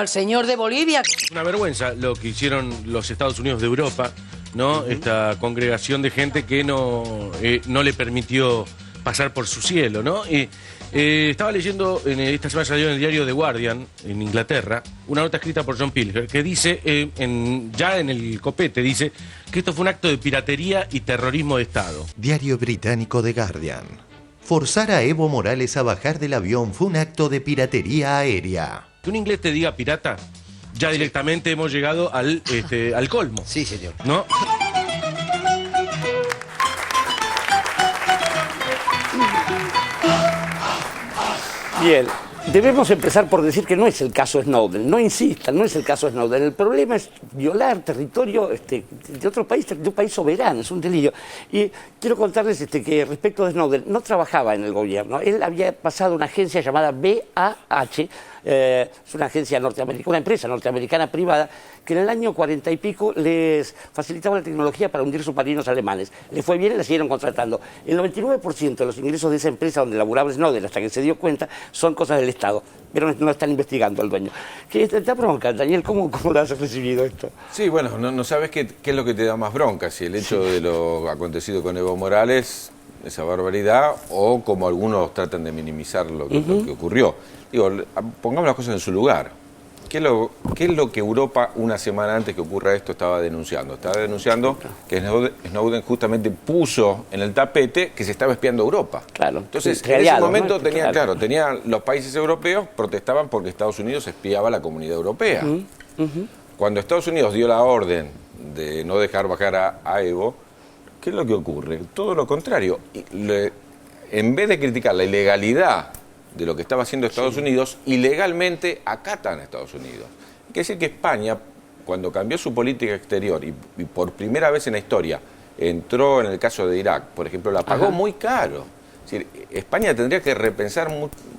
señor de Bolivia. Una vergüenza lo que hicieron los Estados Unidos de Europa, ¿no? Esta congregación de gente que no le permitió pasar por su cielo, ¿no? Estaba leyendo, esta semana salió en el diario The Guardian, en Inglaterra, una nota escrita por John Pilger, que dice, ya en el copete, dice que esto fue un acto de piratería y terrorismo de Estado. Diario británico The Guardian. Forzar a Evo Morales a bajar del avión fue un acto de piratería aérea. Que un inglés te diga pirata, ya directamente hemos llegado al colmo. Sí, señor. ¿No? Bien, debemos empezar por decir que no es el caso Snowden. No insistan, no es el caso Snowden. El problema es violar territorio de otro país, de un país soberano, es un delirio. Y quiero contarles que respecto de Snowden, no trabajaba en el gobierno. Él había pasado a una agencia llamada BAH, es una agencia norteamericana, una empresa norteamericana privada, que en el año 40 y pico les facilitaba la tecnología para hundir submarinos alemanes. Le fue bien y le siguieron contratando. El 99% de los ingresos de esa empresa donde laburaba Snowden, hasta que se dio cuenta, son cosas del Estado. Pero no están investigando al dueño. ¿Qué te da bronca, Daniel? ¿Cómo lo has recibido esto? Sí, bueno, no sabes qué es lo que te da más bronca, si el hecho de lo acontecido con Evo Morales, esa barbaridad, o como algunos tratan de minimizar lo que ocurrió. Digo, pongamos las cosas en su lugar. ¿Qué es lo que Europa, una semana antes que ocurra esto, estaba denunciando? Estaba denunciando que Snowden justamente puso en el tapete que se estaba espiando a Europa. Claro. Entonces, en ese momento tenían los países europeos protestaban porque Estados Unidos espiaba a la comunidad europea. Cuando Estados Unidos dio la orden de no dejar bajar a Evo, ¿qué es lo que ocurre? Todo lo contrario. En vez de criticar la ilegalidad de lo que estaba haciendo Estados Unidos, ilegalmente acatan a Estados Unidos. Quiere decir que España, cuando cambió su política exterior y por primera vez en la historia entró en el caso de Irak, por ejemplo, la pagó muy caro. Es decir, España tendría que repensar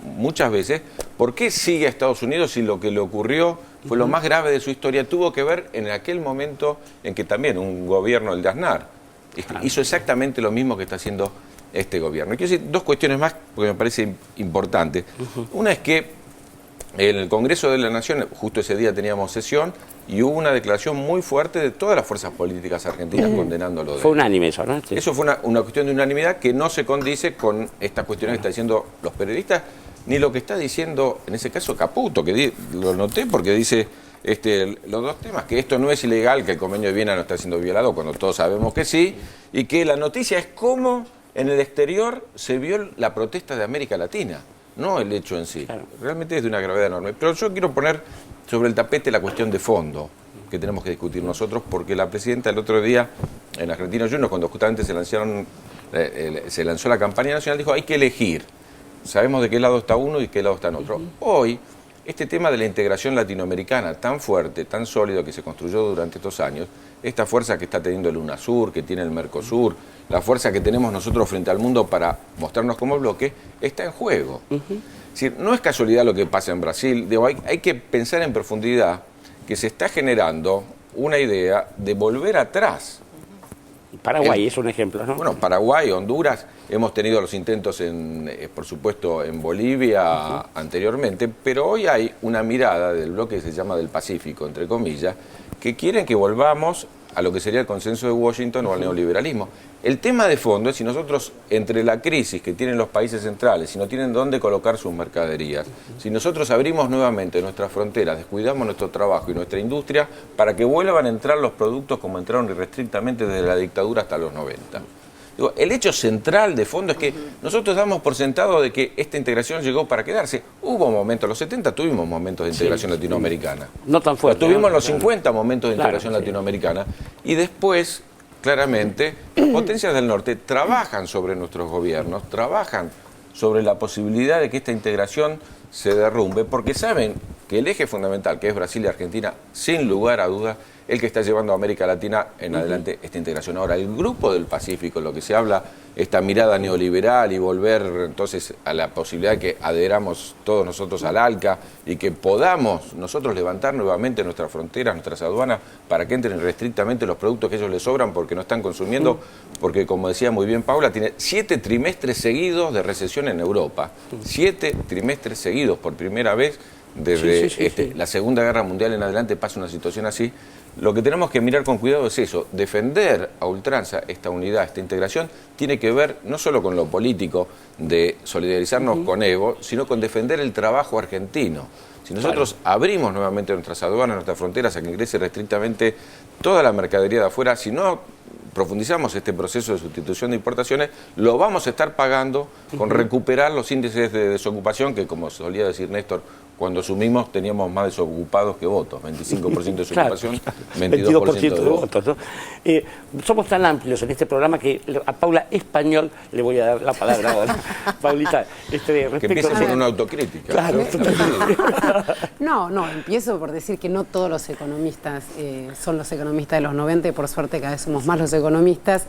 muchas veces por qué sigue a Estados Unidos si lo que le ocurrió fue lo más grave de su historia. Tuvo que ver en aquel momento en que también un gobierno, el de Aznar, hizo exactamente lo mismo que está haciendo este gobierno. Y quiero decir dos cuestiones más porque me parece importante. Una es que en el Congreso de la Nación, justo ese día teníamos sesión, y hubo una declaración muy fuerte de todas las fuerzas políticas argentinas condenándolo. Fue unánime eso, ¿no? Sí. Eso fue una cuestión de unanimidad que no se condice con estas cuestiones que están diciendo los periodistas, ni lo que está diciendo, en ese caso, Caputo, que lo noté porque dice los dos temas, que esto no es ilegal, que el convenio de Viena no está siendo violado, cuando todos sabemos que sí, y que la noticia es cómo en el exterior se vio la protesta de América Latina, no el hecho en sí. Claro. Realmente es de una gravedad enorme. Pero yo quiero poner sobre el tapete la cuestión de fondo que tenemos que discutir nosotros, porque la presidenta el otro día en Argentinos Juniors, cuando justamente se lanzó la campaña nacional, dijo hay que elegir. Sabemos de qué lado está uno y qué lado está en otro. Hoy, este tema de la integración latinoamericana tan fuerte, tan sólido que se construyó durante estos años, esta fuerza que está teniendo el UNASUR, que tiene el Mercosur, la fuerza que tenemos nosotros frente al mundo para mostrarnos como bloque, está en juego. Es decir, no es casualidad lo que pasa en Brasil. Hay que pensar en profundidad que se está generando una idea de volver atrás. Paraguay es un ejemplo, ¿no? Bueno, Paraguay, Honduras, hemos tenido los intentos, por supuesto, en Bolivia anteriormente, pero hoy hay una mirada del bloque que se llama del Pacífico, entre comillas, que quieren que volvamos a lo que sería el consenso de Washington o al neoliberalismo. El tema de fondo es si nosotros, entre la crisis que tienen los países centrales, si no tienen dónde colocar sus mercaderías, si nosotros abrimos nuevamente nuestras fronteras, descuidamos nuestro trabajo y nuestra industria para que vuelvan a entrar los productos como entraron irrestrictamente desde la dictadura hasta los 90. Digo, el hecho central de fondo es que nosotros damos por sentado de que esta integración llegó para quedarse. Hubo momentos, los 70 tuvimos momentos de integración latinoamericana. No tan fuerte. Tuvimos los 50 momentos de integración latinoamericana. Y después, claramente, las potencias del norte trabajan sobre nuestros gobiernos, trabajan sobre la posibilidad de que esta integración se derrumbe, porque saben que el eje fundamental, que es Brasil y Argentina, sin lugar a dudas, el que está llevando a América Latina en adelante esta integración. Ahora, el grupo del Pacífico, lo que se habla, esta mirada neoliberal y volver entonces a la posibilidad de que adheramos todos nosotros al ALCA y que podamos nosotros levantar nuevamente nuestras fronteras, nuestras aduanas, para que entren restrictamente los productos que ellos les sobran porque no están consumiendo, porque como decía muy bien Paula, tiene 7 trimestres seguidos de recesión en Europa. 7 trimestres seguidos, por primera vez desde la Segunda Guerra Mundial en adelante pasa una situación así. Lo que tenemos que mirar con cuidado es eso, defender a ultranza esta unidad, esta integración, tiene que ver no solo con lo político de solidarizarnos con Evo, sino con defender el trabajo argentino. Si nosotros abrimos nuevamente nuestras aduanas, nuestras fronteras, a que ingrese restrictamente toda la mercadería de afuera, si no profundizamos este proceso de sustitución de importaciones, lo vamos a estar pagando con recuperar los índices de desocupación que, como solía decir Néstor, cuando asumimos teníamos más desocupados que votos, 25% de desocupación, 22% de votos, ¿no? Somos tan amplios en este programa que a Paula Español le voy a dar la palabra ahora. Paulita, respecto que empiece con una autocrítica. Claro, No, empiezo por decir que no todos los economistas son los economistas de los 90 y por suerte cada vez somos más los economistas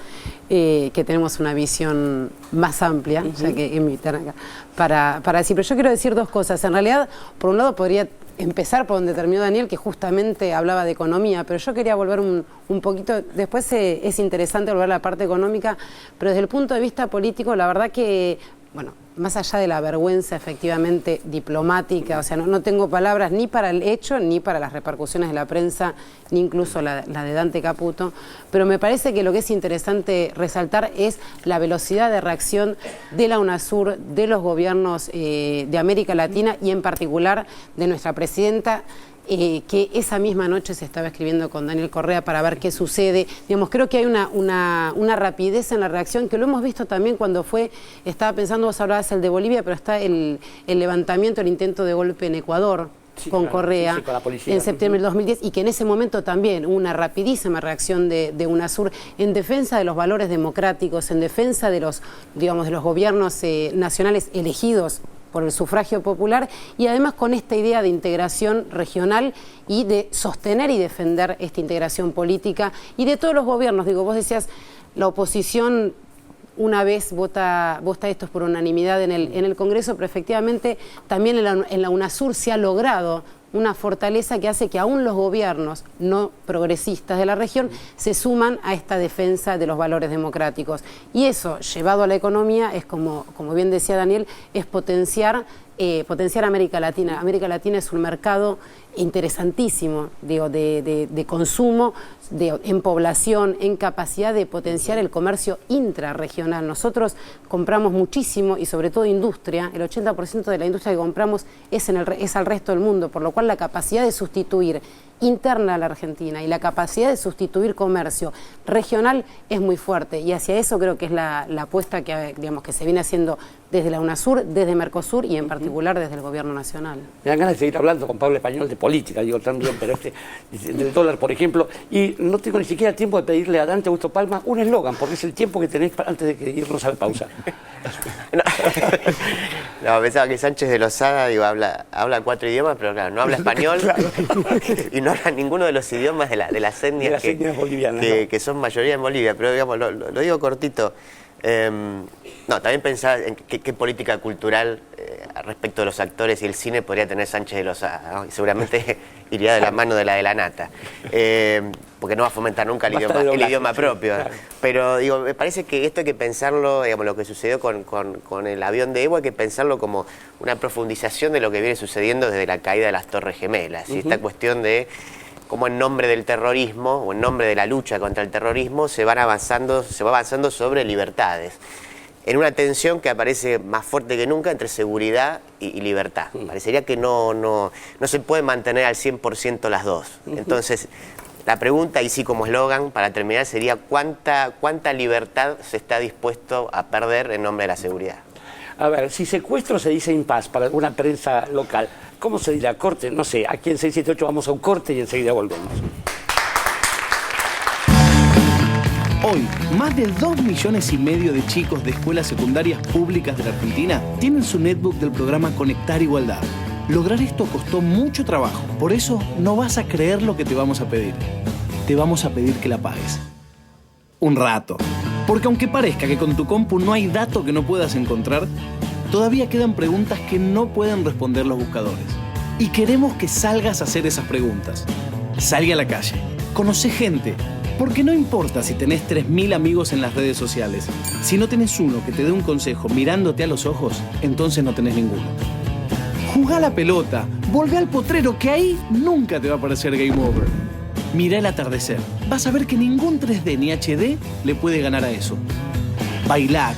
que tenemos una visión más amplia, ya que invitar acá, para decir. Pero yo quiero decir dos cosas. En realidad, por un lado podría empezar por donde terminó Daniel, que justamente hablaba de economía, pero yo quería volver un poquito, después es interesante volver a la parte económica, pero desde el punto de vista político, la verdad que, bueno, más allá de la vergüenza efectivamente diplomática, o sea, no tengo palabras ni para el hecho, ni para las repercusiones de la prensa, ni incluso la de Dante Caputo, pero me parece que lo que es interesante resaltar es la velocidad de reacción de la UNASUR, de los gobiernos de América Latina y en particular de nuestra presidenta, que esa misma noche se estaba escribiendo con Daniel Correa para ver qué sucede. Digamos, creo que hay una rapidez en la reacción, que lo hemos visto también cuando estaba pensando, vos hablabas el de Bolivia, pero está el levantamiento, el intento de golpe en Ecuador, con Correa, con la policía, en septiembre del 2010, y que en ese momento también hubo una rapidísima reacción de UNASUR en defensa de los valores democráticos, en defensa de los gobiernos nacionales elegidos por el sufragio popular, y además con esta idea de integración regional y de sostener y defender esta integración política y de todos los gobiernos. Digo, vos decías, la oposición una vez vota esto por unanimidad en el Congreso, pero efectivamente también en la UNASUR se ha logrado una fortaleza que hace que aún los gobiernos no progresistas de la región se suman a esta defensa de los valores democráticos. Y eso, llevado a la economía, es como bien decía Daniel, es potenciar América Latina. América Latina es un mercado interesantísimo, digo, de consumo, en población, en capacidad de potenciar el comercio intrarregional. Nosotros compramos muchísimo y sobre todo industria, el 80% de la industria que compramos es al resto del mundo, por lo cual la capacidad de sustituir interna a la Argentina y la capacidad de sustituir comercio regional es muy fuerte, y hacia eso creo que es la apuesta que se viene haciendo desde la UNASUR, desde Mercosur y en particular desde el Gobierno Nacional. Me dan ganas de seguir hablando con Pablo Español de política, digo también, pero del dólar, por ejemplo, y no tengo ni siquiera tiempo de pedirle a Dante Augusto Palma un eslogan, porque es el tiempo que tenéis antes de irnos a la pausa. No, pensaba que Sánchez de Lozada, digo, habla 4 idiomas, pero claro, no habla español y no habla ninguno de los idiomas de las etnias que son mayoría en Bolivia, pero digamos, lo digo cortito. No, también pensaba en qué política cultural respecto de los actores y el cine podría tener Sánchez de Lozada, ¿no? Y seguramente iría de la mano de la Nata, porque no va a fomentar nunca el idioma propio. Claro. Pero digo, me parece que esto hay que pensarlo, digamos, lo que sucedió con el avión de Evo, hay que pensarlo como una profundización de lo que viene sucediendo desde la caída de las Torres Gemelas. Y esta cuestión de cómo en nombre del terrorismo o en nombre de la lucha contra el terrorismo se va avanzando sobre libertades, en una tensión que aparece más fuerte que nunca entre seguridad y libertad. Parecería que no se puede mantener al 100% las dos. Entonces, la pregunta, y sí como eslogan, para terminar, sería ¿cuánta libertad se está dispuesto a perder en nombre de la seguridad? A ver, si secuestro se dice impas para alguna prensa local, ¿cómo se dirá? Corte, no sé, aquí en 678 vamos a un corte y enseguida volvemos. Hoy, más de 2,5 millones de chicos de escuelas secundarias públicas de la Argentina tienen su netbook del programa Conectar Igualdad. Lograr esto costó mucho trabajo, por eso no vas a creer lo que te vamos a pedir. Te vamos a pedir que la pagues. Un rato. Porque aunque parezca que con tu compu no hay dato que no puedas encontrar, todavía quedan preguntas que no pueden responder los buscadores. Y queremos que salgas a hacer esas preguntas. Salga a la calle. Conoce gente. Porque no importa si tenés 3.000 amigos en las redes sociales. Si no tenés uno que te dé un consejo mirándote a los ojos, entonces no tenés ninguno. Jugá la pelota. Volvé al potrero, que ahí nunca te va a parecer game over. Mirá el atardecer. Vas a ver que ningún 3D ni HD le puede ganar a eso. Bailá,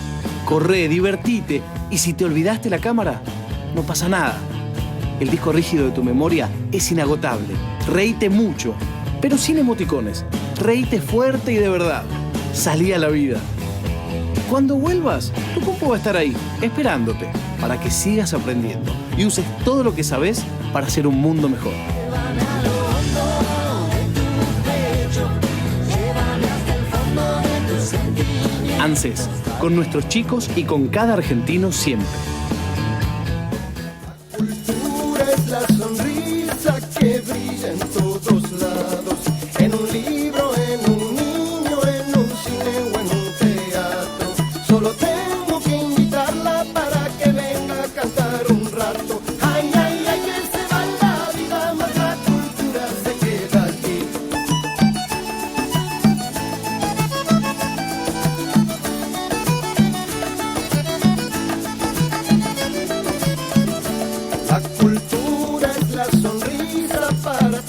corré, divertite. Y si te olvidaste la cámara, no pasa nada. El disco rígido de tu memoria es inagotable. Reíte mucho, pero sin emoticones. Reíte fuerte y de verdad. salí a la vida. Cuando vuelvas, tu compu va a estar ahí, esperándote, para que sigas aprendiendo y uses todo lo que sabes para hacer un mundo mejor. ANSES, con nuestros chicos y con cada argentino siempre.